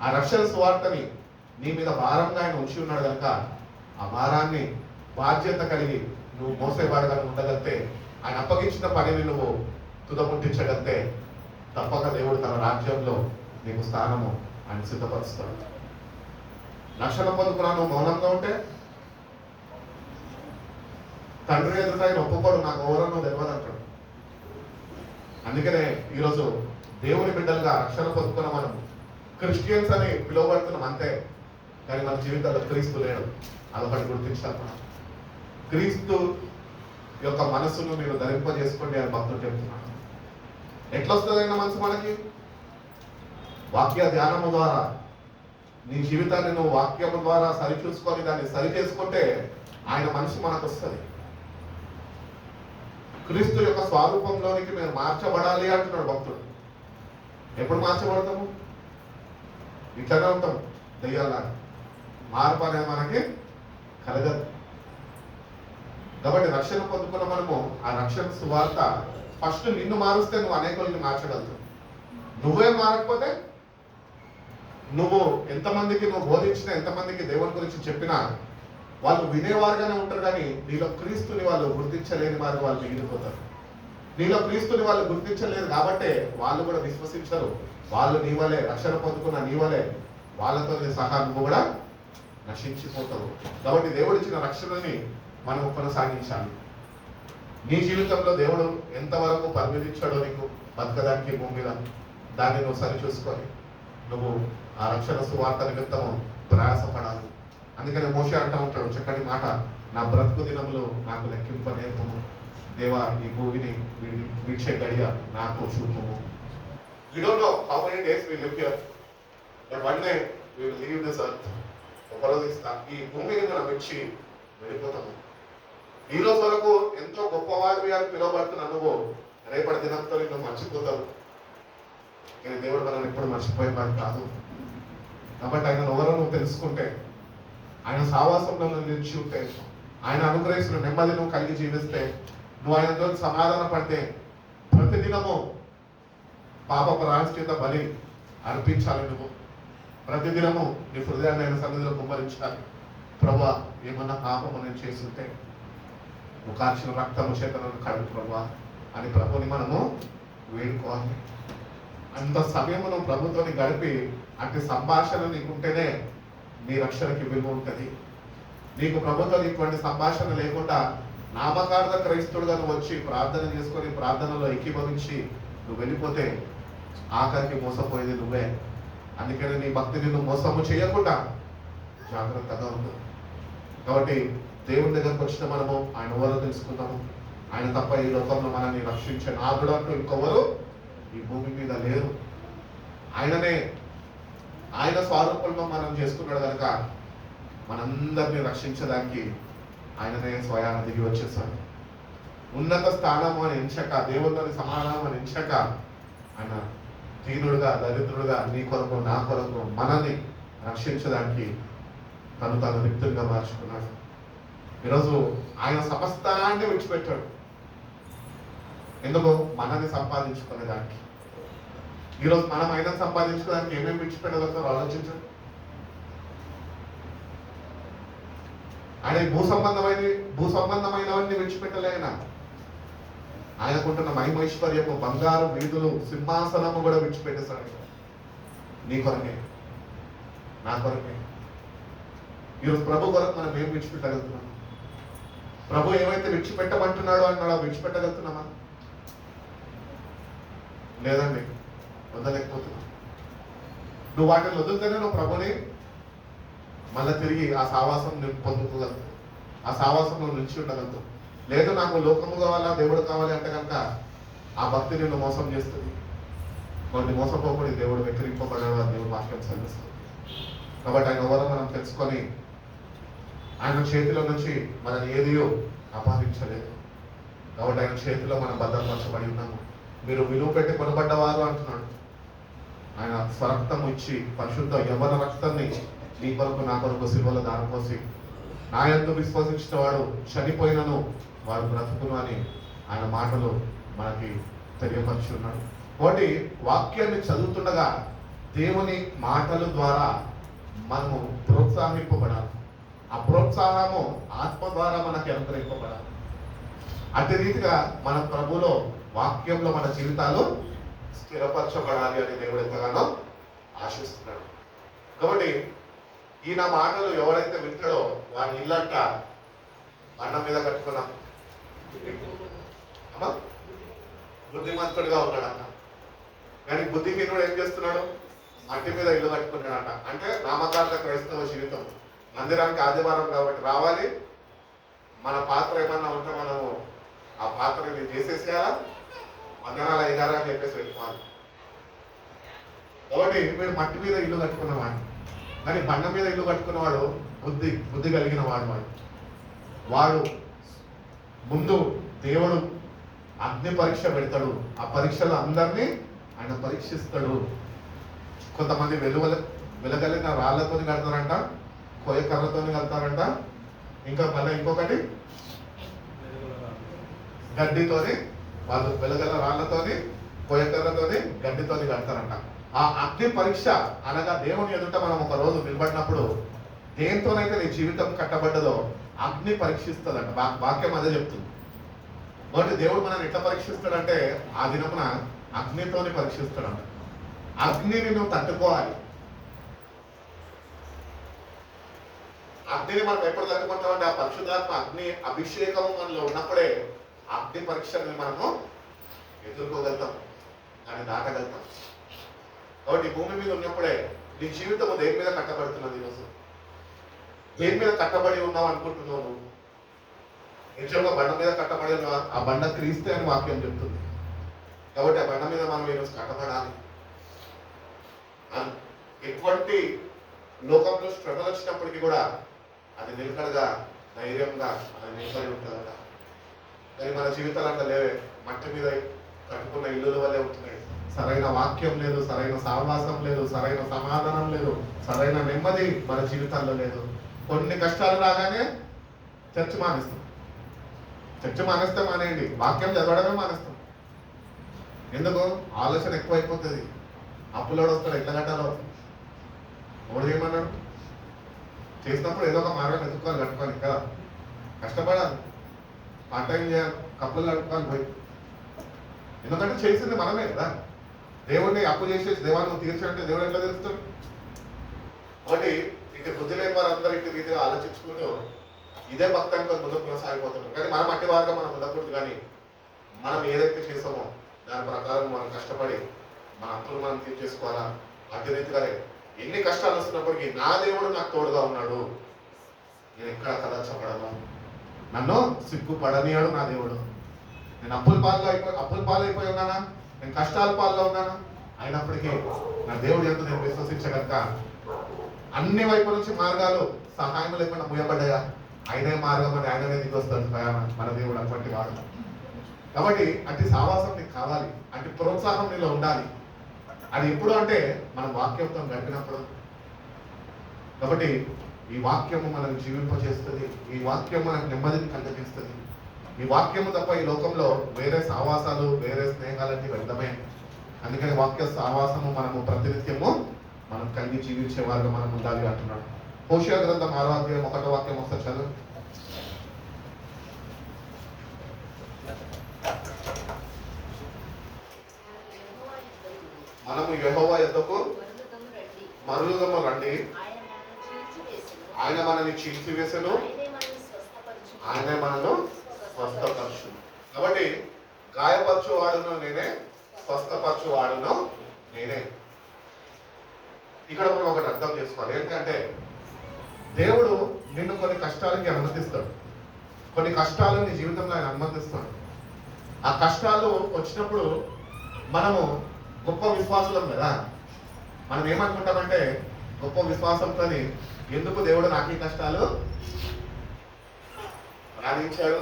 Speaker 2: ఆ రక్షణ సువార్తని నీ మీద భారంగా ఆయన ఉంచి ఉన్నాడు కనుక ఆ భారాన్ని బాధ్యత కలిగి నువ్వు మోసేవాడుగా ఉండగలిగితే, ఆయన అప్పగించిన పనిని నువ్వు తుదముట్టించగలిగితే తప్పక దేవుడు తన రాజ్యంలో నీకు స్థానము ఆయన సిద్ధపరుస్తాడు. రక్షణ పొందుకున్నా నువ్వు మౌనంగా ఉంటే తండ్రి ఎదుట ఆయన ఒప్పుకోడు, నాకు ఎవరో తెలియదు అంటాడు. అందుకనే ఈరోజు దేవుని బిడ్డలుగా రక్షణ పొందుకున్న మనం క్రిస్టియన్స్ అని పిలువబడుతున్నాం అంతే, కానీ మన జీవితాల్లో క్రీస్తు లేడు. అదొకటి గుర్తించాలి. మనం క్రీస్తు యొక్క మనస్సును మీరు ధరింపజేసుకోండి అని భక్తులు చెప్తున్నాడు. ఎట్లా వస్తుందైనా మనసు మనకి? వాక్య ధ్యానము ద్వారా నీ జీవితాన్ని నువ్వు వాక్యము ద్వారా సరిచూసుకొని దాన్ని సరి చేసుకుంటే ఆయన మనసు మనకు వస్తుంది. క్రీస్తు యొక్క స్వరూపంలోనికి మేము మార్చబడాలి అంటున్నాడు భక్తుడు. ఎప్పుడు మార్చబడతాము? ఇట్లనే ఉంటాం దెయ్యాల. మార్పు అనేది మనకి కలగదు. కాబట్టి రక్షణ పొందుకున్న మనము ఆ రక్షణ సువార్త ఫస్ట్ నిన్ను మారుస్తే నువ్వు అనేకుల్ని మార్చగలుగుతావు. నువ్వే మారకపోతే నువ్వు ఎంతమందికి నువ్వు బోధించినా, ఎంతమందికి దేవుని గురించి చెప్పినా వాళ్ళు వినేవారుగానే ఉంటారు, కానీ నీలో క్రీస్తుని వాళ్ళు గుర్తించలేని వారు వాళ్ళు మిగిలిపోతారు. నీలో క్రీస్తుని వాళ్ళు గుర్తించలేదు కాబట్టే వాళ్ళు కూడా విశ్వసించరు. వాళ్ళు నీ వలే రక్షణ పొందుకున్న నీ వలే వాళ్ళతో సహా నువ్వు కూడా నశించిపోతావు. కాబట్టి దేవుడిచ్చిన రక్షణని మనం కొనసాగించాలి. నీ జీవితంలో దేవుడు ఎంతవరకు పరిమితించాడో నీకు బతకడానికి భూమి మీద, దాన్ని నువ్వు సరిచూసుకొని నువ్వు ఆ రక్షణ సువార్త నిమిత్తము ప్రయాసపడాలి. అందుకని మోషే అంటూ ఉంటాడు చక్కటి మాట, నా బ్రతుకు దినములు నాకు లెక్కింప నేర్పము, దేవా ఈ భూమిని వీక్షే గడియ నాకు చూపుము. We don't know how many days we live here, but one day we will leave this earth. ఒకరోజు ఈ భూమిని మనం విడిచి వెళ్ళిపోతాము. ఈ రోజు వరకు ఎంతో గొప్పవారివి అని పిలువబడుతున్న నువ్వు రేపటి దినంతో నువ్వు మర్చిపోతావు. కానీ దేవుడు మనల్ని ఎప్పుడు మర్చిపోయేవాడు కాదు. కాబట్టి ఆయన ఎవరో నువ్వు తెలుసుకుంటే, ఆయన సావాసంలో నువ్వు నిలిచి ఉంటే, ఆయన అనుగ్రహిస్తున్న నెమ్మది నువ్వు కలిగి జీవిస్తే, నువ్వు ఆయనతో సమాధాన పడితే, ప్రతిదినము పాప ప్రాయశ్చిత్త బలి అర్పించాలి. నువ్వు ప్రతిదినము నీ హృదయాన్ని ఆయన సన్నిధిలో కుమ్మరించాలి. ప్రభువా, ఏమన్నా పాపము నేను చేస్తుంటే నువ్వు కాల్చిన రక్తము చేత నన్ను కడుగు ప్రభువా అని ప్రభుని మనము వేడుకోవాలి. అంత సమయము నువ్వు ప్రభుత్వాన్ని గడిపి అట్టి సంభాషణ నీకుంటేనే నీ రక్షణకి విలువ ఉంటుంది. నీకు ప్రభుత్వం ఇటువంటి సంభాషణ లేకుండా నామకార్థ క్రైస్తవుడుగా నువ్వు వచ్చి ప్రార్థన చేసుకొని ప్రార్థనలో ఏకీభవించి నువ్వు వెళ్ళిపోతే ఆఖరికి మోసపోయేది నువ్వే. అందుకని నీ భక్తిని నువ్వు మోసము చేయకుండా జాగ్రత్తగా ఉండు. కాబట్టి దేవుని దగ్గరకు వచ్చిన మనము ఆయన ఎవరో తెలుసుకుందాము. ఆయన తప్ప ఈ లోకంలో మనల్ని రక్షించే నాదుడు అంటూ ఇంకొవరు ఈ భూమి మీద లేరు. ఆయననే ఆయన స్వరూపంలో మనం చేసుకున్నాడు కనుక మనందరినీ రక్షించడానికి ఆయననే స్వయాన దిగి వచ్చేసాడు. ఉన్నత స్థానం అని ఎంచక, దేవుళ్ళని సమానం అని ఎంచక, ఆయన దీనుడుగా దరిద్రుడుగా నీ కొరకు నా కొరకు మనల్ని రక్షించడానికి తను రిక్తులుగా మార్చుకున్నాడు. ఈరోజు ఆయన సమస్తాన్ని విడిచిపెట్టాడు. ఎందుకు? మనల్ని సంపాదించుకునే దానికి. ఈరోజు మనం ఆయన సంపాదించుకోవడానికి ఏమేమి విడిచిపెట్టగలుగుతారో ఆలోచించండి. ఆయన భూ సంబంధమైనవన్నీ విడిచిపెట్టలే. ఆయనకుంటున్న మహిమైశ్వర్యము, బంగారు వీధులు, సింహాసనము కూడా విడిచిపెట్టేశాడు నీ కొరకే, నా కొరకే. ఈరోజు ప్రభు కొరకు మనం ఏం విడిచిపెట్టగలుగుతున్నాం? ప్రభు ఏమైతే విడిచిపెట్టమంటున్నాడో అన్నాడో విడిచిపెట్టగలుగుతున్నామా? లేదండి, వదలేకపోతున్నాం. నువ్వు వాటిని వదిలితేనే నువ్వు ప్రభుని మళ్ళీ తిరిగి ఆ సావాసం నువ్వు పొందుకోగలుగుతావు, ఆ సావాసంలో నిలిచి ఉండగలుగుతావు. లేదు నాకు లోకము కావాలా, దేవుడు కావాలి అంటే కనుక ఆ భక్తి నిన్ను మోసం చేస్తుంది. కొన్ని మోసపోకూడి దేవుడు వెక్కిరింపబడేవాడు దేవుడు వాక్యం చదివిస్తుంది. కాబట్టి ఆయన ఎవరో మనం తెలుసుకొని ఆయన చేతిలో నుంచి మనల్ని ఏదియో అపహరించలేదు. కాబట్టి ఆయన చేతిలో మనం భద్రపరచబడి ఉన్నాము. మీరు విలువ పెట్టి కొనబడ్డవారు అంటున్నాడు. ఆయన స్వరక్తము ఇచ్చి పరిశుద్ధ యవ్వన రక్తాన్ని నీ కొరకు నా కొరకు సిలువలో దారిపోసి నా యందు విశ్వసించిన వాడు చనిపోయినను వాడు బ్రతుకును అని ఆయన మాటలు మనకి తెలియపరుచున్నాడు. కాబట్టి వాక్యాన్ని చదువుతుండగా దేవుని మాటల ద్వారా మనము ప్రోత్సాహింపబడాలి. ఆ ప్రోత్సాహము ఆత్మ ద్వారా మనకి అనుగ్రహింపబడాలి. అదే రీతిగా మన ప్రభులో వాక్యంలో మన జీవితాలు స్థిరపరచబడాలి అని దేవుడు ఎంతగానో ఆశిస్తున్నాడు. కాబట్టి ఈ నా మాటలు ఎవరైతే వింటాడో వాని ఇల్లంట అన్నం మీద కట్టుకున్నాం అమ్మా బుద్ధిమంతుడిగా ఉన్నాడంట. కానీ బుద్ధిహీనుడు ఏం చేస్తున్నాడు? మట్టి మీద ఇల్లు కట్టుకున్నాడంట. అంటే నామకార్థ క్రైస్తవ జీవితం. మందిరానికి ఆదివారం కాబట్టి రావాలి, మన పాత్ర ఏమన్నా ఉంటే మనము ఆ పాత్రని చేసేసేయాలా, వందనాలు అయ్యారా అని చెప్పేసి వెళ్ళిపోవాలి. కాబట్టి వీడు మట్టి మీద ఇల్లు కట్టుకున్నవాడు. కానీ బండ మీద ఇల్లు కట్టుకున్నవాడు బుద్ధి కలిగిన వాడు ముందు దేవుడు అగ్ని పరీక్ష పెడతాడు. ఆ పరీక్షలో అందరినీ ఆయన పరీక్షిస్తాడు. కొంతమంది వెలగలిగిన రాళ్లతో కడతారంట, కొయ్య కర్రతో కడతారంట, ఇంకా మళ్ళీ ఇంకొకటి గడ్డితోని, వాళ్ళు వెలగల రాళ్లతోని కొయ్య కర్రతోని గడ్డితోని కడతారంట. ఆ అగ్ని పరీక్ష అనగా దేవుని ఎదుట మనం ఒక రోజు నిలబడినప్పుడు దేంతోనైతే నీ జీవితం కట్టబడ్డదో అగ్ని పరీక్షిస్తుందంట. వాక్యం అదే చెప్తుంది. కాబట్టి దేవుడు మనల్ని ఎట్లా పరీక్షిస్తాడంటే ఆ దినమున అగ్నితోని పరీక్షిస్తాడంట. అగ్నిని నువ్వు తట్టుకోవాలి. అగ్నిని మనం ఎప్పుడు తట్టుకుంటామంటే ఆ పరిశుద్ధాత్మ అగ్ని అభిషేకం మనలో ఉన్నప్పుడే అగ్ని పరీక్షని మనము ఎదుర్కోగలుగుతాం, దాన్ని దాటగలుగుతాం. కాబట్టి భూమి మీద ఉన్నప్పుడే నీ జీవితం దేని మీద కట్టబడుతున్నది? ఈరోజు దేని మీద కట్టబడి ఉన్నావు అనుకుంటున్నావు? నువ్వు నిజంగా బండ మీద కట్టబడి ఉన్నావా? ఆ బండ క్రీస్తే అని వాక్యం చెప్తుంది. కాబట్టి ఆ బండ మీద మనం ఈరోజు కట్టబడాలి. ఎటువంటి లోకంలో శ్రమలు వచ్చినప్పటికీ కూడా అది నిలకడగా ధైర్యంగా అది నిలబడి ఉంటుందట. కానీ మన జీవితాలు అంతా లేవే, మట్టి మీద కట్టుకున్న ఇల్లుల వల్లే ఉంటున్నాయి. సరైన వాక్యం లేదు, సరైన సహవాసం లేదు, సరైన సమాధానం లేదు, సరైన నెమ్మది మన జీవితాల్లో లేదు. కొన్ని కష్టాలు రాగానే చర్చ మానేస్తాం. చర్చ మానేస్తే మానేయండి, వాక్యం చదవడమే మానేస్తాం. ఎందుకు? ఆలోచన ఎక్కువైపోతుంది. అప్పులోడు వస్తాడు, ఎట్లా కట్టాలో ఎవడు చేయమన్నాడు? చేసినప్పుడు ఏదో ఒక మార్గం ఎత్తుకోవాలి, కట్టుకోవాలి కదా, కష్టపడాలి, పార్ట్ టైం చేయాలి, కప్పులు కట్టుకోవాలి పోయి. ఎందుకంటే చేసింది మనమే కదా. దేవుడిని అప్పు చేసేసి దేవాన్ని తీర్చాలంటే దేవుడు ఎట్లా తెలుస్తాడు? కాబట్టి ఇంక బుద్ధి లేని వారందరూ ఇంటి రీతిగా ఆలోచించుకుంటూ ఇదే భక్తానికి ముందుకు కొనసాగిపోతున్నాం. కానీ మనం అట్టి వారిగా మనం ఉండకూడదు. కానీ మనం ఏదైతే చేసామో దాని ప్రకారం మనం కష్టపడి మన అప్పులు మనం తీర్చేసుకోవాలా. అట్టి రీతిగానే ఎన్ని కష్టాలు వస్తున్నప్పటికీ నా దేవుడు నాకు తోడుగా ఉన్నాడు, నేను ఎక్కడ కదర్చబడను, నన్ను సిగ్గుపడనియాడు నా దేవుడు. నేను అప్పుల పాలైపోయి ఉన్నానా, నేను కష్టాల పాల్లో ఉన్నానా, అయినప్పటికీ నా దేవుడు ఎంత నేను విశ్వసించగలక అన్ని వైపు నుంచి మార్గాలు సహాయం లేకుండా ముయ్యబడ్డాయా, ఆయనే మార్గం అని ఆయననే దిగి వస్తాడు మన దేవుడు అటువంటి వాడు. కాబట్టి అట్టి సావాసం నీకు కావాలి, అట్టి ప్రోత్సాహం నీలో ఉండాలి. అది ఎప్పుడు అంటే మనం వాక్యంతో గడిపినప్పుడు. కాబట్టి ఈ వాక్యము మనకు జీవింపజేస్తుంది, ఈ వాక్యం మనకు నెమ్మదిని కలుగజేస్తుంది. ఈ వాక్యము తప్ప ఈ లోకంలో వేరే సావాసాలు, వేరే స్నేహాలన్నీ వ్యర్థమే. అందుకని వాక్య సావాసము మనము ప్రతినిత్యము మనం కలిగి జీవించే వారిగా మనం ఉండాలి అంటున్నాడు. హోషేయ గ్రంథం 6వ అధ్యాయం 1వ వాక్యం ఒకసారి చదువు. మనము యెహోవా యొద్దకు మరలుదము రండి, ఆయన మనల్ని చీల్చివేసెను, ఆయనే మనను స్వస్థపరచు. కాబట్టి గాయపరచువాడును నేనే, స్వస్థపరచువాడును నేనే. ఇక్కడ మనం ఒకటి అర్థం చేసుకోవాలి. ఏంటంటే దేవుడు నిన్ను కొన్ని కష్టాలకి అనుమతిస్తాడు, కొన్ని కష్టాలు నీ జీవితంలో ఆయన అనుమతిస్తాడు. ఆ కష్టాలు వచ్చినప్పుడు మనము గొప్ప విశ్వాసులం కదా. మనం ఏమనుకుంటామంటే గొప్ప విశ్వాసంతో ఎందుకు దేవుడు నాకు ఈ కష్టాలు సాధించాడు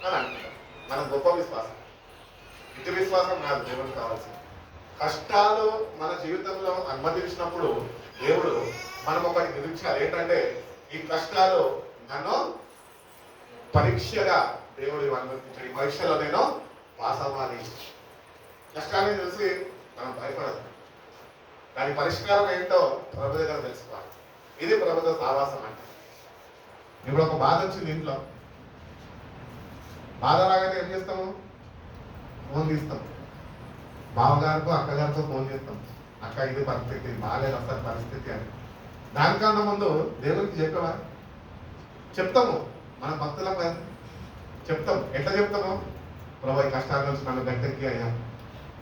Speaker 2: అని అంటారు. మన గొప్ప విశ్వాసం, ఇంటి విశ్వాసం కాదు దేవునికి కావాల్సింది. కష్టాలు మన జీవితంలో అనుమతించినప్పుడు దేవుడు మనం ఒకటి నిరీక్షాలి ఏంటంటే ఈ కష్టాలు నన్ను పరీక్షగా దేవుడు అనుమతించాడు. ఈ పరీక్షలో నేను పాస్ అవ్వాలి. కష్టాన్ని చూసి మనం భయపడదు, దాని పరిష్కారం ఏంటో ప్రభు దగ్గర తెలుసుకోవాలి. ఇది ప్రభుత్వ సావాసం అంటే. ఇప్పుడు ఒక బాధ వచ్చింది ఇంట్లో, బాధ రాగానే ఏం చేస్తాము? ఫోన్ తీస్తాం, బావగారికో అక్కగారికో ఫోన్ చేస్తాం, అక్క ఇది పరిస్థితి బాగాలేదు అసలు పరిస్థితి అని. దానికన్నా ముందు దేవునికి చెప్పావా? చెప్తాము, మన భక్తులపై చెప్తాం. ఎట్లా చెప్తాము? ప్రభు ఈ కష్టాల నుంచి నన్ను గట్టెక్కి అయ్యా.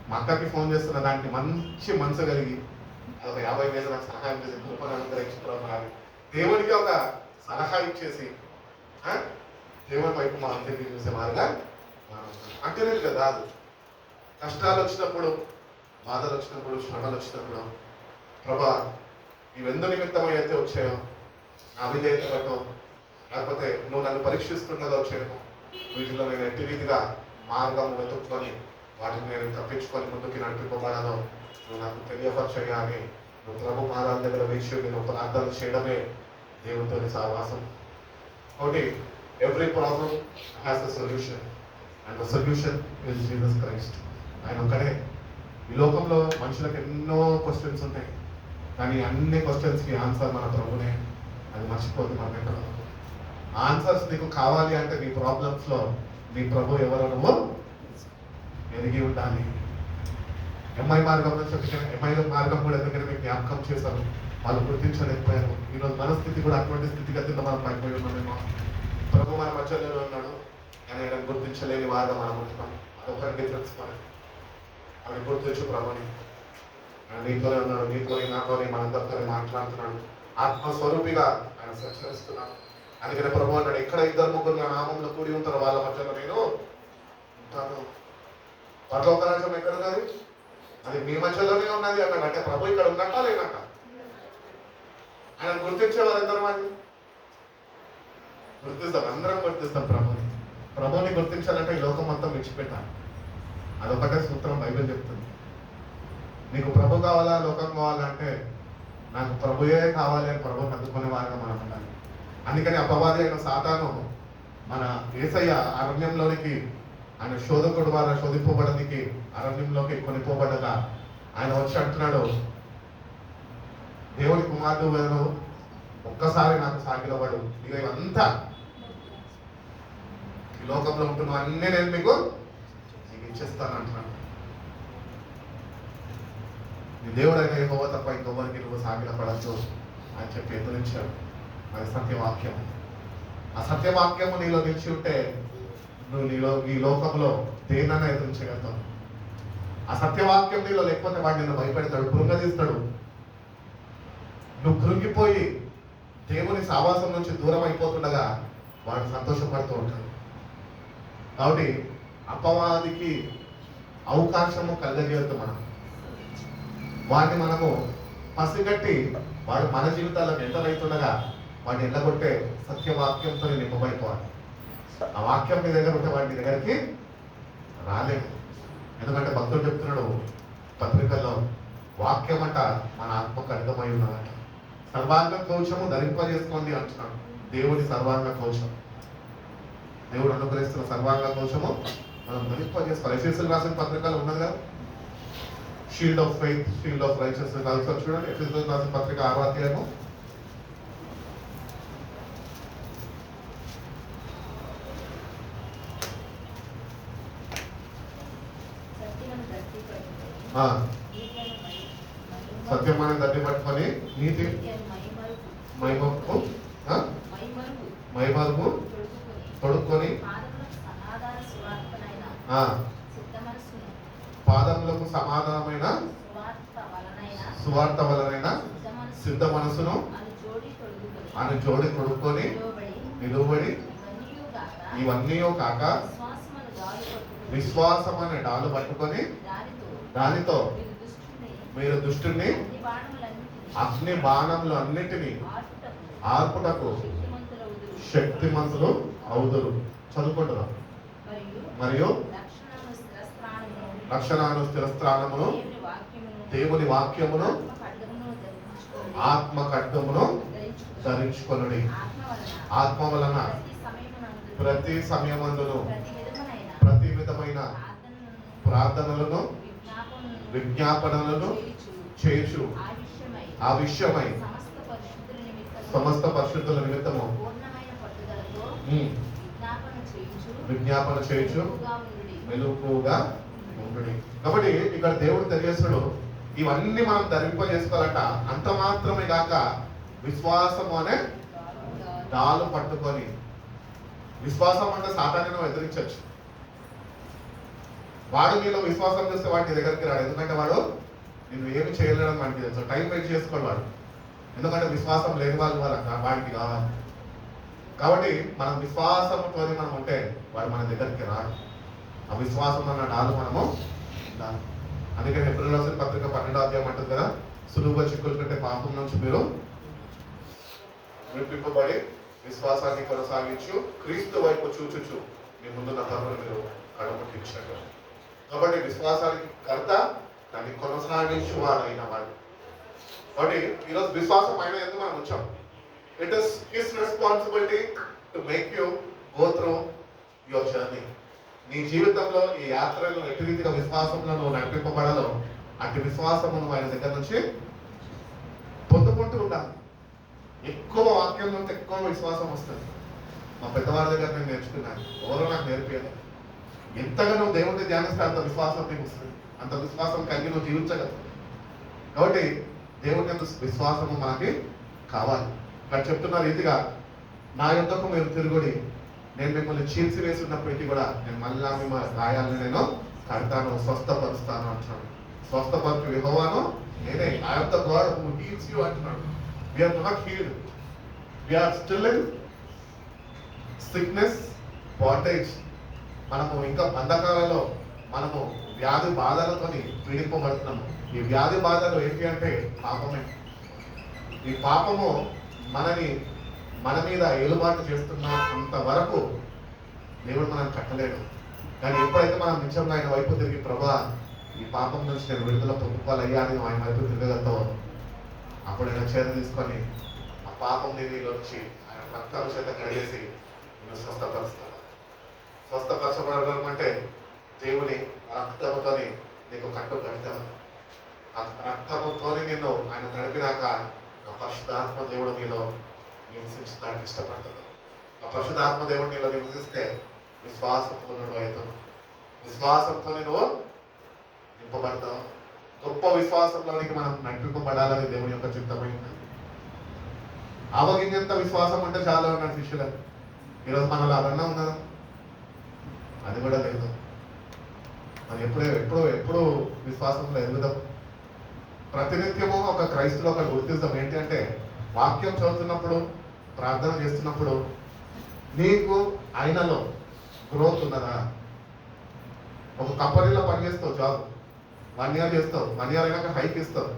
Speaker 2: మా అక్కకి ఫోన్ చేస్తున్న దానికి మంచి మనసు కలిగి ఒక 50,000 నాకు సహాయం చేసి కృపను అనుగ్రహించుకోవాలి. దేవుడికి ఒక సలహా ఇచ్చేసి దేవుడి వైపు మా అందరికీ చూసే వారుగా అంటేనే కదా. అది కష్టాలు వచ్చినప్పుడు, బాధలు వచ్చినప్పుడు, శ్రమలు వచ్చినప్పుడు ప్రభా ఇవెందు నిమిత్తమై అయితే వచ్చాయో, నా విధేయత బట్టో, లేకపోతే నువ్వు నన్ను పరీక్షిస్తున్నదో వచ్చాను, వీటిలో నేను ఎట్టి రీతిగా మార్గం వెతుక్కొని వాటిని నేను తప్పించుకొని ముందుకి నడిపిపోబడాలో నువ్వు నాకు తెలియపరచగా అని నువ్వు ప్రభు పాదాల దగ్గర వేసి నేను ప్రార్థన చేయడమే దేవుడితో సహవాసం. ఒకటి, every problem has a solution and the solution is Jesus Christ. ఆయన ఒక్కడే. ఈ లోకంలో మనుషులకు ఎన్నో క్వశ్చన్స్ ఉంటాయి, కానీ అన్ని క్వశ్చన్స్కి ఆన్సర్ మన ప్రభునే. అది మర్చిపోతుంది మనం ఎక్కడ. ఆన్సర్స్ నీకు కావాలి అంటే నీ ప్రాబ్లమ్స్లో నీ ప్రభు ఎవరో నువ్వు ఎదిగి ఉండాలి. ఎంఐ మార్గం నుంచి ఎంఐ మార్గం కూడా ఎందుకంటే మీకు జ్ఞాపకం చేశాను, వాళ్ళు గుర్తించలేకపోయారు. ఈరోజు మన స్థితి కూడా అటువంటి స్థితిగతిలో మనం పడిపోయి ఉన్నామేమో. ప్రభు మన మధ్యలో ఉన్నాడు కానీ ఆయన గుర్తించలేని వారిగా మనం ఉంటున్నాం. అదొకరి డిఫరెన్స్ మనకి. అది గుర్తించు ప్రభుని. నీతోనే ఉన్నాడు, నీతోనే నాతోనే మనందరితోనే మాట్లాడుతున్నాడు. ఆత్మస్వరూపిగా ఆయన సంచరిస్తున్నాడు. అందుకనే ప్రభు అన్నాడు, ఎక్కడ 2-3 నా నామంలో కూడి ఉంటారు వాళ్ళ మధ్యలో నేను ఉంటాను. పరలోక రాజ్యం ఎక్కడ ఉన్నది? అది మీ మధ్యలోనే ఉన్నది అన్నాడు. అంటే ప్రభు ఇక్కడ ఉన్నట్ట లేనట్ట? ఆయన గుర్తించే వారందరం అది గుర్తిస్తాం, అందరం గుర్తిస్తాం ప్రభుని. ప్రభుని గుర్తించాలంటే ఈ లోకం మొత్తం విడిచిపెట్టాలి. అదొకటే సూత్రం బైబిల్ చెప్తుంది. నీకు ప్రభు కావాలా, లోకం కావాలంటే నాకు ప్రభుయే కావాలి అని ప్రభుని అందుకునే వారిగా మనం ఉండాలి. అందుకని అపవాది అయిన సాతాను మన యేసయ్య అరణ్యంలోనికి ఆయన శోధకుడు ద్వారా శోధింపబడడానికి అరణ్యంలోకి కొనిపోబడగా ఆయన వచ్చి అంటున్నాడు, దేవుడి కుమారుడు వేరు, ఒక్కసారి నాకు సాగిలవాడు, ఇక ఇవంతా ఈ లోకంలో ఉంటున్నా అన్నీ నేను మీకు ఇచ్చేస్తాను అంటున్నాడు. నీ దేవుడు అయిన యెహోవా తప్ప ఇంకొకరికి నువ్వు సాగిలపడద్దు అని చెప్పి ఎదురించాడు. అది సత్యవాక్యం. ఆ సత్యవాక్యము నీలో నిలిచి ఉంటే నువ్వు ఈ లోకంలో దేన్నైనా ఎదురించగలుగుతావు. ఆ సత్యవాక్యం నీలో లేకపోతే వాడు నిన్ను భయపెడతాడు, కృంగదీస్తాడు. నువ్వు కృంగిపోయి దేవుని సావాసం నుంచి దూరం అయిపోతుండగా వాడు సంతోషపడుతూ ఉంటాడు. కాబట్టి అపవాదికి అవకాశము కలగజేయద్దు. వాడిని మనము పసిగట్టి వాడు మన జీవితాలకు ఎంతరైతుండగా వాడిని ఎల్లగొట్టే సత్యవాక్యంతో నింపబడిపోవాలి. ఆ వాక్యం మీ దగ్గర ఉంటే వాడి దగ్గరికి రాలేదు. ఎందుకంటే భక్తుడు చెప్తున్నాడు పత్రికల్లో, వాక్యం అంట మన ఆత్మకు అర్థమై ఉన్నదంట. సర్వాంగ కవచము ధరింపజేసుకోండి అంటున్నాడు. దేవుడి సర్వాంగ కవచం, దేవుడు అనుగ్రహిస్తున్న సర్వాంగ కవచము మనం ధరింపజేసుకోవాలి. ఎఫెసీయులకు రాసిన పత్రికలో ఉన్నది కదా, shield of faith, shield of righteousness. Also చూడండి ఎఫెసీయులకు రాసిన పత్రిక 6వ అధ్యాయము సత్యమైన దట్టి పట్టుకొని నీతి మైమరుపు తొడుక్కొని పాదములకు సమాధానమైన సువార్త వలనైన సిద్ధ మనసును అని జోడి తొడుక్కొని నిలువబడి ఇవన్నీ కాక విశ్వాసం అనే డాలు పట్టుకొని దానితో మీరు దుష్టుని అగ్ని బాణములు అన్నిటినీ ఆర్పుటకు శక్తిమంతులు అవుదురు.
Speaker 1: చదువుకుంటున్నాం.
Speaker 4: మరియు
Speaker 1: మరియు
Speaker 4: రక్షణను శిరస్త్రాణమును
Speaker 1: రక్షణను స్థిరస్థానమును
Speaker 4: దేవుని వాక్యమును
Speaker 1: దేవుని వాక్యమును
Speaker 4: ఆత్మ ఖడ్గమును
Speaker 1: ఆత్మ ఖడ్గమును
Speaker 4: ధరించుకొనుడి.
Speaker 1: ధరించుకొనుడి.
Speaker 4: ఆత్మ
Speaker 1: ఆత్మ
Speaker 4: వలన
Speaker 1: వలన
Speaker 4: ప్రతి సమయమునందు
Speaker 1: ప్రతి సమయమందును
Speaker 4: ప్రతి విధమైన
Speaker 1: ప్రతి విధమైన
Speaker 4: ప్రార్థనలను
Speaker 1: ప్రార్థనలను
Speaker 4: విజ్ఞాపనలను
Speaker 1: విజ్ఞాపనలను చేయుచు
Speaker 4: ఆ విషయమై
Speaker 1: సమస్త పరిశుద్ధుల నిమిత్తము
Speaker 4: పూర్ణమైన పట్టుదలతో
Speaker 1: ఉమ్,
Speaker 4: విజ్ఞాపన చేయుచు
Speaker 1: చేయుచు
Speaker 4: మెలకువగా ఉండుడి.
Speaker 1: మెలకుగా ఉండుడి. కాబట్టి ఇక్కడ దేవుడు తెలియజేస్తున్నాడు, ఇవన్నీ మనం ధరింపజేసుకోవాలంట. అంత మాత్రమే కాక విశ్వాసము అనే డాలు పట్టుకొని, విశ్వాసం అంటే సాతాన్ని ఎదిరించవచ్చు. వాడు నీలో విశ్వాసం చేస్తే వాడి నీ దగ్గరికి రాడు. ఎందుకంటే వాడు నిన్ను ఏమి చేయలేడని మనకి తెలుసు. టైం వెయిట్ చేసుకోడు వాడు. ఎందుకంటే విశ్వాసం లేని వాళ్ళు వాడికి కావాలి. కాబట్టి మనం విశ్వాసంతో మనం ఉంటే వాడు మన దగ్గరికి రాడు. ఆ విశ్వాసం అన్న డాలు మనము ఉండాలి. అందుకే హెబ్రీయులకు రాసిన పత్రిక 12వ అధ్యాయం అంటుంది కదా, సులువుగా చిక్కులు పెట్టే పాపం నుంచి మీరు విడిపింపబడి విశ్వాసాన్ని కొనసాగించు క్రీస్తు వైపు చూచుచు మీ ముందున్న తరుణం మీరు కడముట్టించారు. కాబట్టి విశ్వాసానికి కర్త, దాన్ని కొనసాగించు వాడైన వాడు. కాబట్టి ఈరోజు విశ్వాసం అయిన ఎందుకు మనం వచ్చాం. It is his responsibility to make you go through your journey. నీ జీవితంలో ఈ యాత్రలో ఎట్టి రీతిగా విశ్వాసంలో నువ్వు నడిపింపబడాలో అట్టి విశ్వాసము నువ్వు ఆయన దగ్గర నుంచి పొందుకుంటూ ఉండాలి. ఎక్కువ వాక్యం నుంచి ఎక్కువ విశ్వాసం వస్తుంది. మా పెద్దవారి దగ్గర నేను నేర్చుకున్నాను, ఎవరో నాకు నేర్పించాలి. ఎంతగా నువ్వు దేవుడిని ధ్యానిస్తే అంత విశ్వాసం నీకు వస్తుంది. అంత విశ్వాసం కలిగి నువ్వు జీవించగలవు. కాబట్టి దేవుని యొక్క విశ్వాసము మనకి కావాలి. ఇక్కడ చెప్తున్న రీతిగా నా యొద్దకు మీరు తిరుగుడి, నేను మిమ్మల్ని చీల్చి వేసి ఉన్నప్పటికీ కూడా నేను మళ్ళా మిమ్మల్ని గాయాలను నేను కడతాను, స్వస్థపరుస్తాను అంటున్నాడు. స్వస్థపరచు యెహోవాను నేనే. I am the God who heels you అంటున్నాడు. We are not healed. We are still in sickness, bondage. మనము ఇంకా బంధకాలలో మనము వ్యాధి బాధలతో పీడింపబడుతున్నాము. ఈ వ్యాధి బాధలు ఏంటి అంటే పాపమే. ఈ పాపము మన మీద ఏలుబాటు చేస్తున్నంత వరకు దేవుడు మనం కట్టలేడు. కానీ ఎప్పుడైతే మనం నిజంగా ఆయన వైపు తిరిగి ప్రభా ఈ పాపం నుంచి నేను విడుదల పొందుకోవాలయ్యా అని ఆయన వైపు తిరగలుగుతావు, అప్పుడు ఆయన చేత తీసుకొని ఆ పాపం నీలో నుంచి ఆయన రక్తాల చేత కడిగేసి నేను స్వస్థపరుస్తాను. స్వస్థపరచబడడం అంటే దేవుని రక్తముతో నీకు కట్టు కడతాను. ఆ రక్తముతో నిన్ను ఆయన నడిపినాక ఆ పరిశుద్ధాత్మ దేవుడు నీలో నివసించడానికి ఇష్టపడతాడు. ఆ పరిశుద్ధాత్మ దేవుడు నీలో నివసిస్తే విశ్వాసంతో అవుతావు. విశ్వాసంతో నువ్వు నింపబడతావు. గొప్ప విశ్వాసంలోనికి మనం నడిపింపబడాలని దేవుని యొక్క చిత్తమైంది. ఆవగింజంత విశ్వాసం అంటే చాలా ఉన్నాడు శిష్యులకు. ఈరోజు మనలో అదన్నా ఉన్నదా? అది కూడా లేదు. మనం ఎప్పుడు విశ్వాసంలో ఎదుగుదాం. ప్రతినిత్యము ఒక క్రైస్తులో ఒక గుర్తిస్తాం ఏంటి అంటే, వాక్యం చదువుతున్నప్పుడు ప్రార్థన చేస్తున్నప్పుడు నీకు ఆయనలో గ్రోత్ ఉన్నదా? ఒక కంపెనీలో పనిచేస్తావు, జాబ్ 1 year చేస్తావు, 1 year అయినాక హైక్ ఇస్తావు.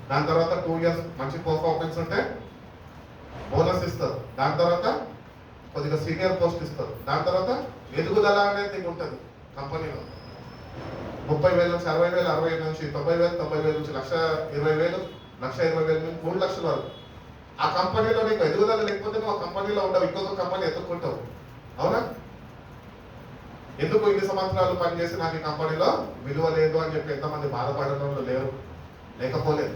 Speaker 1: దాని తర్వాత 2 years మంచి పర్ఫార్మెన్స్ ఉంటే బోనస్ ఇస్తారు. దాని తర్వాత కొద్దిగా సీనియర్ పోస్ట్ ఇస్తారు. దాని తర్వాత ఎదుగుదల అనేది నీకు ఉంటుంది కంపెనీలో. 30,000 నుంచి 60,000, 60,000 నుంచి 90,000, 90,000 నుంచి 1,20,000, 1,20,000 నుంచి 3 లక్షల వరకు. ఆ కంపెనీలో నీకు ఎదుగుదల లేకపోతే నువ్వు ఆ కంపెనీలో ఉండవు, ఇంకొక కంపెనీ ఎత్తుక్కుంటావు. అవునా? ఎందుకు ఇన్ని సంవత్సరాలు పనిచేసి నాకు ఈ కంపెనీలో విలువ లేదు అని చెప్పి ఎంతమంది బాధపడడంలో లేకపోలేదు.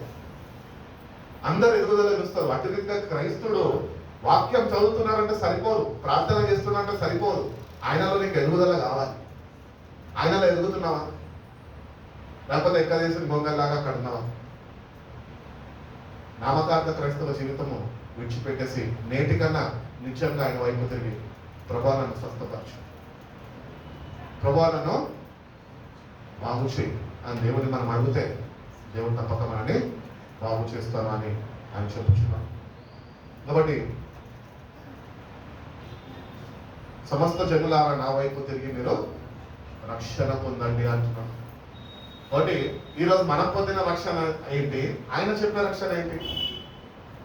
Speaker 1: అందరు ఎదుగుదల చూస్తారు. అటు రీతిగా క్రైస్తుడు వాక్యం చదువుతున్నారంటే సరిపోదు, ప్రార్థన చేస్తున్నారంటే సరిపోదు. ఆయనలో నీకు ఎదుగుదల కావాలి. ఆయనలో ఎదుగుతున్నావా? లేకపోతే ఎక్కడ చేసిన గొంగల్లాగా అక్కడ ఉన్నావా? నామకార్థ క్రైస్తవ జీవితము విడిచిపెట్టేసి నేటికన్నా నిత్యంగా ఆయన వైపు తిరిగి ప్రభా నన్ను స్వస్థపరచు, ప్రభా నన్ను బాగు చేయి అని దేవుడిని మనం అడిగితే దేవుడు తప్పక మనని బాగు చేస్తాను అని ఆయన చెప్పుచున్నాను. కాబట్టి సమస్త జనులారా నా వైపు తిరిగి మీరు రక్షణ పొందండి అంటున్నాను. కాబట్టి ఈరోజు మనం పొందిన రక్షణ ఏంటి? ఆయన చెప్పిన రక్షణ ఏంటి?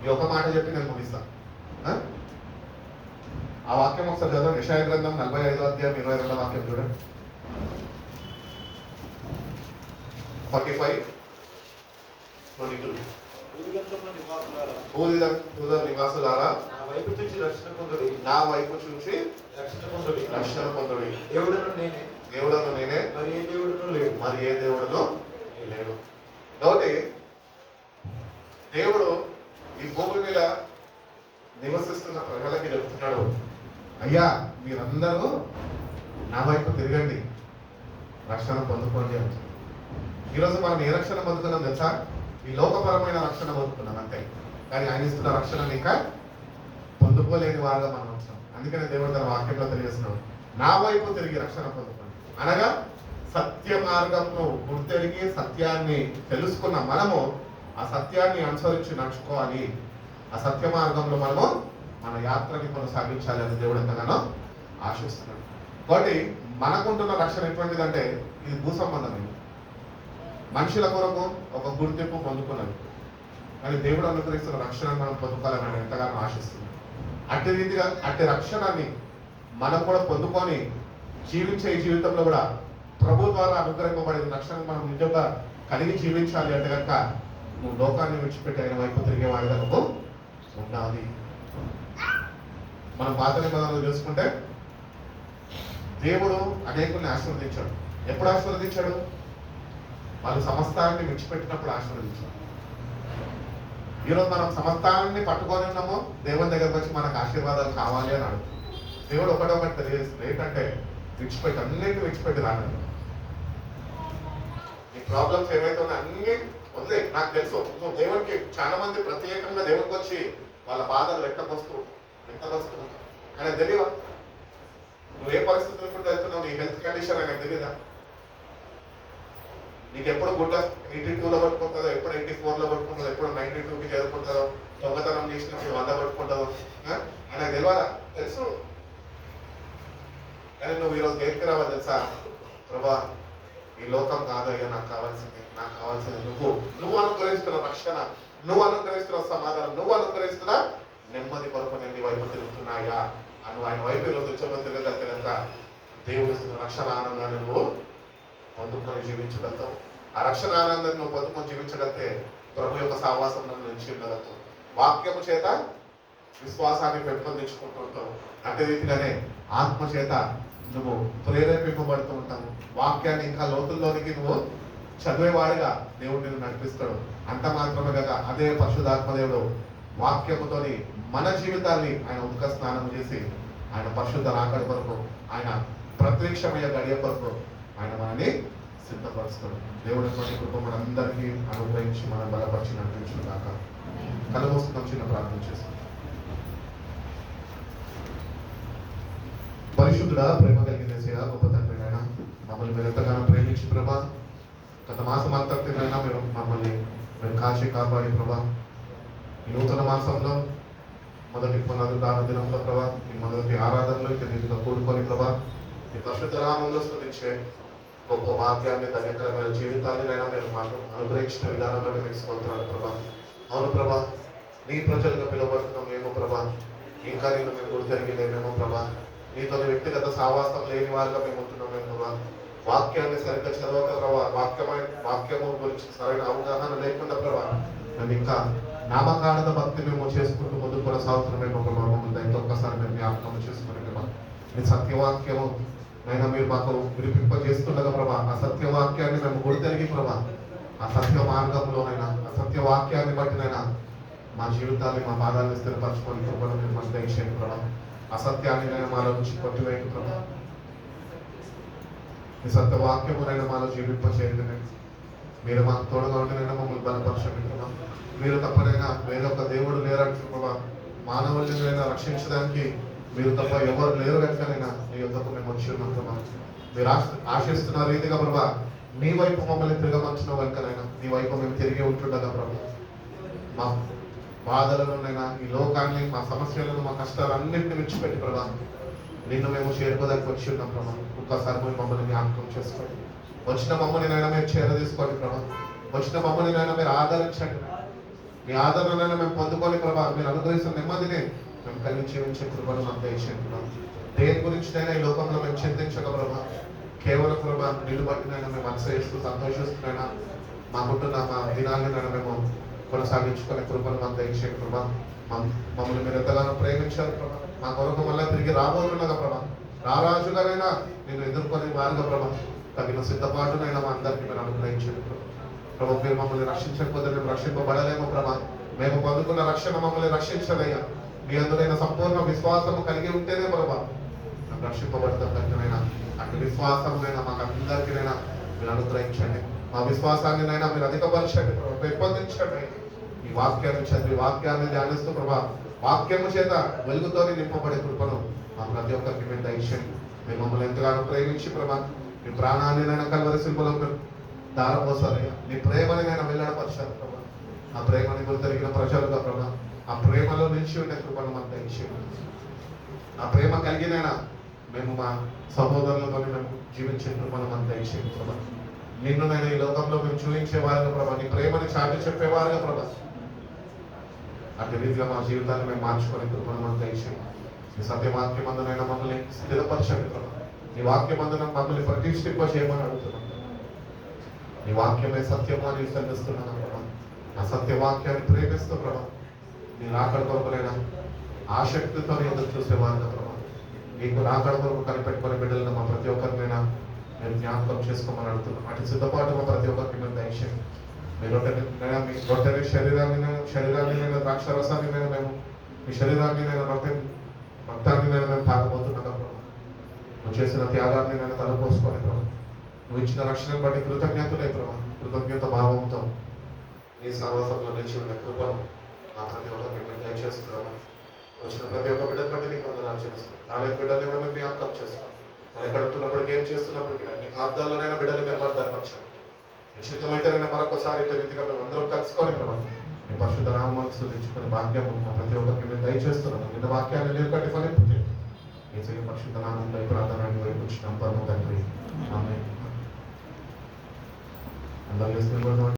Speaker 1: ఈ ఒక మాట చెప్పి నేను ముగిస్తాను.
Speaker 2: ఆ వాక్యం ఒకసారి చదవండి. యెషయా గ్రంథం 45వ అధ్యాయం 22వ వాక్యం చూడండి. 45:22.
Speaker 3: భూదిగంతముల నివాసులారా,
Speaker 2: భూదిగంతుల నివాసులారా,
Speaker 3: నా వైపు చూసి రక్షణ పొందుడి,
Speaker 2: నా వైపు చూసి
Speaker 3: రక్షణ పొందుడి.
Speaker 2: రక్షణ పొందుడి.
Speaker 3: దేవుడను నేనే,
Speaker 2: దేవుడను నేనే,
Speaker 3: మరి ఏ దేవుడును లేడు.
Speaker 2: మరి ఏ దేవుడును లేడు. కాబట్టి దేవుడు ఈ భూమి మీద నివసిస్తున్న ప్రజలకి చెప్తున్నాడు, అయ్యా మీరందరూ నా వైపు తిరగండి, రక్షణ పొందుకోండి అంటున్నాడు. ఈరోజు మనం ఏ రక్షణ పొందుతున్నాం తెలుసా? ఈ లోకపరమైన రక్షణ పొందుతున్నాం అంతే, కానీ ఆయన ఇస్తున్న రక్షణను ఇంకా పొందుకోలేని వారుగా మనం వచ్చాం. అందుకనే దేవుడు తన వాక్యంలో తెలియజేస్తున్నాడు, నా వైపు తిరిగి రక్షణ పొందుకోండి. అనగా సత్య మార్గంలో గుర్తెరిగి సత్యాన్ని తెలుసుకున్న మనము ఆ సత్యాన్ని అనుసరించి నడుచుకోవాలి. ఆ సత్య మార్గంలో మనము మన యాత్రని కొనసాగించాలి అని దేవుడు ఎంతగానో ఆశిస్తున్నాడు. కాబట్టి మనకుంటున్న రక్షణ ఎటువంటిదంటే ఇది భూ సంబంధమైనది. మనుషుల కొరకు ఒక గుర్తింపు పొందుకున్నది, కానీ దేవుడు అనుగ్రహిస్తున్న రక్షణను మనం పొందుకోవాలని ఆయన ఎంతగానో ఆశిస్తున్నాడు. అట్టి రీతిగా అట్టి రక్షణని మనం కూడా పొందుకొని జీవించే ఈ జీవితంలో కూడా ప్రభు ద్వారా అనుగ్రహింపబడిన రక్షణను మనం నిజంగా కలిగి జీవించాలి అంటే కనుక నువ్వు లోకాన్ని విడిచిపెట్టి ఆయన వైపు తిరిగేవాడిగా నువ్వు ఉండాలి. మనం పాత నిబంధనలు చూసుకుంటే దేవుడు అనేకుల్ని ఆశీర్వదించాడు. ఎప్పుడు ఆశీర్వదించాడు? వాళ్ళు సమస్తాన్ని విడిచిపెట్టినప్పుడు ఆశీర్వదించాడు. ఈరోజు మనం సమస్తాన్ని పట్టుకొని ఉన్నాము, దేవుని దగ్గరకు వచ్చి మనకు ఆశీర్వాదాలు కావాలి అని అడుగు. దేవుడు ఒకటి తెలియజేస్తుంది, ఏంటంటే విడిచిపెట్టి అన్నింటినీ విడిచిపెట్టి రాను. ఈ ప్రాబ్లమ్స్ ఏవైతే ఉన్నాయో అన్ని వదిలే. నాకు తెలుసు దేవునికి చాలా మంది ప్రత్యేకంగా దేవునికి వచ్చి వాళ్ళ బాధలు వ్యక్తపరుస్తూ ఆయన తెలియవా? నువ్వు ఏ పరిస్థితులు కూడా వెళ్తున్నావు, నీ హెల్త్ కండిషన్ ఆయనకు తెలియదా? నీకు ఎప్పుడు గుడ్డ 82లో పట్టుకుంటుందో, ఎప్పుడు 84లో పట్టుకుంటుందో, ఎప్పుడు 92కి చేరుకుంటుందో, దొంగతనం చేసినప్పుడు 100 పట్టుకుంటుందో ఆయనకు తెలియదా? తెలుసు. కానీ నువ్వు ఈరోజు దేనికి రావాలి తెలుసా? ప్రభా ఈ లోకం కాదయ్యా నాకు కావాల్సింది, నాకు కావాల్సింది నువ్వు అనుగ్రహిస్తున్న రక్షణ, నువ్వు అనుగ్రహిస్తున్న సమాధానం, నువ్వు అనుగ్రహిస్తున్న నెమ్మది కొరకు నేను నీ వైపు తిరుగుతున్నాయా అని ఆయన వైపు ఈరోజు తిరగగలిగితే కనుక దేవుడు ఇస్తున్న రక్షణ ఆనందాన్ని నువ్వు పొందుకొని జీవించగలుగుతావు. ఆ రక్షణ ఆనందాన్ని నువ్వు పొందుకొని జీవించగలిగితే ప్రభు యొక్క సహవాసం నుంచి ఉండగలుగుతావు. వాక్యము చేత విశ్వాసాన్ని పెంపొందించుకుంటూ ఉంటావు. అదే రీతిగానే ఆత్మ చేత నువ్వు ప్రేరేపింపబడుతూ ఉంటావు. వాక్యాన్ని ఇంకా లోతుల్లోనికి నువ్వు చదివేవాడిగా దేవుడు నిన్ను నడిపిస్తాడు. అంత మాత్రమే కాక అదే పరిశుద్ధాత్మదేవుడు వాక్యముతోని మన జీవితాన్ని ఆయన ఉదక స్నానం చేసి ఆయన పరిశుద్ధ రాకడ కొరకు, ఆయన ప్రత్యక్షమయ్యే గడియ కొరకు ఆయన మనని సిద్ధపరుస్తాడు. దేవుడి కృప మనందరికీ అనుగ్రహించి మనం బలపరిచి నడిపించిన దాకా కలుమోస్తున్నాం. చిన్న ప్రార్థన చేస్తాం. పరిశుద్ధుడా, ప్రేమ కలిగిన యేసయ్యా, గొప్ప తండ్రి నాయన, మమ్మల్ని మీరు ఎంతగానో ప్రేమించి ప్రభా, గత మాసం అంతటినైనా మీరు మమ్మల్ని కాశీ కాపాడి ప్రభా, ఈ నూతన మాసంలో మొదటి పునరుద్ధాన దినంలో ప్రభా, ఈ మొదటి ఆరాధనలో ఇక నీటిగా కూడుకొని ప్రభా, ఈ పరిశుద్ధ నామంలో స్తుతించే గొప్ప భాగ్యాన్ని, ధన్యకరమైన జీవితాన్ని నైనా మీరు మాకు అనుగ్రహించిన విధానంలో మీకు స్తోత్రాలు ప్రభా. అవును ప్రభా, నీ ప్రజలుగా పిలువబడుతున్నాం మేము ప్రభా, ఇంకా నేను మేము గుర్తెరిగి లేమేమో ప్రభా, నీతో వ్యక్తిగత సావాసం లేని వారిగా మేము ఉంటున్నాం మేము ప్రభా. వాక్యాన్ని సరిగ్గా చదవక ప్రభా, వాక్యము గురించి సరైన అవగాహన లేకుండా ప్రభా, మేము ఇంకా నామకారణ భక్తి మేము చేసుకుంటూ ముందు కొనసాగుతున్నామేమో ప్రభా. మమ్మల్ని ఇంకొకసారి మేము జ్ఞాపకం చేసుకునే ప్రభా, మీ సత్యవాక్యము అయినా మీరు మాకు వినిపింపజేస్తుండగా ప్రభా, ఆ సత్యవాక్యాన్ని మేము గుర్తెరిగి ప్రభా, ఆ సత్య మార్గంలోనైనా ఆ సత్యవాక్యాన్ని బట్టినైనా మా జీవితాన్ని, మా పాదాలను స్థిరపరచుకొని కృపను మీరు మాకు దయచేయండి ప్రభా. అసత్యాన్ని నేను మాలో నుంచి కొట్టివేయండి ప్రభా. ఈ సత్యవాక్యమునైనా మాలో జీవింపచేయండి. మీరు మాకు తోడుగా ఉండినైనా మమ్మల్ని బలపరచండి ప్రభా. మీరు తప్పనైనా వేరొక దేవుడు లేరంటు ప్రభా, మానవులైనా రక్షించడానికి మీరు తప్ప ఎవరు లేరు కనుకనైనా మీ యొద్దకు మేము వచ్చి ఉన్నాం ప్రభా. మీరు ఆశిస్తున్న రీతిగా ప్రభా, నీ వైపు మమ్మల్ని తిరగమంచిన కనుకనైనా నీ వైపు మేము తిరిగి ఉంటుండగా ప్రభా, మా బాధలలోనైనా ఈ లోకాన్ని, మా సమస్యలను, మా కష్టాలన్నింటినీ విడిచిపెట్టి ప్రభా, నిన్ను మేము చేరుకోదానికి వచ్చి ఉన్నాం ప్రభా. ఒక్కసారి మీరు మమ్మల్ని జ్ఞాపకం చేసుకోండి. వచ్చిన మమ్మల్ని నైనా మీరు చేరదీసుకోండి ప్రభా. వచ్చిన మమ్మల్ని నైనా మీరు ఆదరించండి. మీ ఆదరణనైనా మేము పొందుకోని ప్రభా, మీరు అనుగ్రహిస్తున్న నెమ్మదిని
Speaker 1: మేము కలిగి జీవించే కృపను మాకు దయచేయండి ప్రభా. దేని గురించినైనా ఈ లోకంలో మేము చింతించక ప్రభా, కేవలం ప్రభా నిన్ను బట్టినైనా మేము అనుసరిస్తూ సంతోషిస్తున్నైనా మాకుంటున్న మా దినాలనైనా మేము కొనసాగించుకునే కృపను మాకు దయచేయండి ప్రభా. మమ్మల్ని మీరు ఎంతగానో ప్రేమించారు ప్రభా. మా కొరకు మళ్ళీ తిరిగి రాబోతున్నగా ప్రభా, రారాజుగానైనా నేను ఎదుర్కొని వారుగా ప్రభా తగిన సిద్ధపాటునైనా మా అందరికీ మీరు అనుగ్రహించండి ప్రభా. ప్రభా మీరు మమ్మల్ని రక్షించకపోతే మేము రక్షింపబడలేము ప్రభా. మేము పొందుకున్న రక్షణ మమ్మల్ని రక్షించదయ్యా. మీ అందులైన సంపూర్ణ విశ్వాసము కలిగి ఉంటేనే ప్రభా మేము రక్షింపబడతాం. తగినైనా అటు విశ్వాసంనైనా మాకు అందరికీనైనా మీరు అనుగ్రహించండి. మా విశ్వాసాన్నినైనా మీరు అధికపరచండి ప్రభా, పెంపొందించండి. ఈ వాక్యాన్ని చదివి వాక్యాన్ని ధ్యానిస్తూ ప్రభా వాక్యము చేత వెలుగుతోనే నింపబడే కృపను మా ప్రతి ఒక్కరికి మీరు దయచేయండి. మీరు మమ్మల్ని ఎంతగానో ప్రేమించి ప్రభా మీ ప్రాణాన్ని నైనా కల్వరి శిల్పలో దారపోసారయ్యా. నీ ప్రేమని నేను వెల్లడపరిచారు ప్రభా. ఆ ప్రేమని గుర్తెరిగిన ప్రజలుగా ప్రభా ఆ ప్రేమలో నిలిచి ఉండే కృపను మాకు దయచేయండి. ఆ ప్రేమ కలిగినైనా మేము మా సహోదరులతో మేము జీవించే కృపను మాకు దయచేయండి ప్రభా. నిన్ను నేను ఈ లోకంలో మేము చూపించేవారుగా ప్రభా, నీ ప్రేమని చాటి చెప్పేవారుగా ప్రభా అటు రీతిగా మా జీవితాన్ని మేము మార్చుకునే కృపను మాకు దయచేయండి. ఈ సత్యవాక్యమందునైనా మమ్మల్ని స్థిరపరచండి ప్రభా. ఈ వాక్యమందున మమ్మల్ని ప్రతిష్ఠింప చేయమని అడుగుతున్నాం. ఈ వాక్యమే సత్యము అని విశ్వసిస్తున్నాను ప్రభా. ఆ సత్యవాక్యాన్ని ప్రేమిస్తూ ప్రభా నీ రాకడ కొరకులైనా ఆసక్తితో ఎదురు చూసేవారుగా ప్రభా, నీకు రాకడ కొరకు కనిపెట్టుకునే బిడ్డలను మా ప్రతి ఒక్కరినైనా మేము జ్ఞాపకం చేసుకోమని అడుగుతున్నాం. అటు సిద్ధపాటు మా ప్రతి ఒక్కరికి మేము దయచేయండి. మీ రొట్టెని శరీరాన్ని ద్రాక్షరసాన్ని మేము మీ శరీరాన్ని రక్తాన్ని మేము తాగబోతున్నాం ప్రభా. నువ్వు చేసిన త్యాగాన్ని నేను తలపోసుకొని ప్రభా, నువ్వు ఇచ్చిన రక్షణను బట్టి కృతజ్ఞతలే ప్రభా. కృతజ్ఞత భావంతో నీ సహవాసంలో నిలిచి ఉండే కృపను ఆ ప్రతి ఒక్కరికి మేము దయచేస్తున్నాము. వచ్చిన ప్రతి ఒక్క బిడ్డను బట్టి నీకు వందనాలు చేస్తున్నాం. నాలుగు బిడ్డలు ఏమైనా జ్ఞాపకం చేస్తాం. వాళ్ళు గడుపుతున్నప్పటికీ ఏం చేస్తున్నప్పటికీ అన్ని అర్థాల్లోనైనా బిడ్డలు మేము ధర్మపరచాలి. నిశ్చితమైతే నేను మరొకసారి రీతిగా మేము అందరం కలుసుకొని ప్రభా మీ పరిశుద్ధ నామాన్ని స్తుతించుకుని భాగ్యము మా ప్రతి ఒక్కరికి మేము దయచేస్తున్నాము. నిన్న వాక్యాన్ని నీరు కట్టి ఫలింపు చేయండి. ఈ పరిశుద్ధ నామంలో ఈ ప్రార్థనని వైపు వచ్చిన పరమ తండ్రి ఆమేన్. అందరూ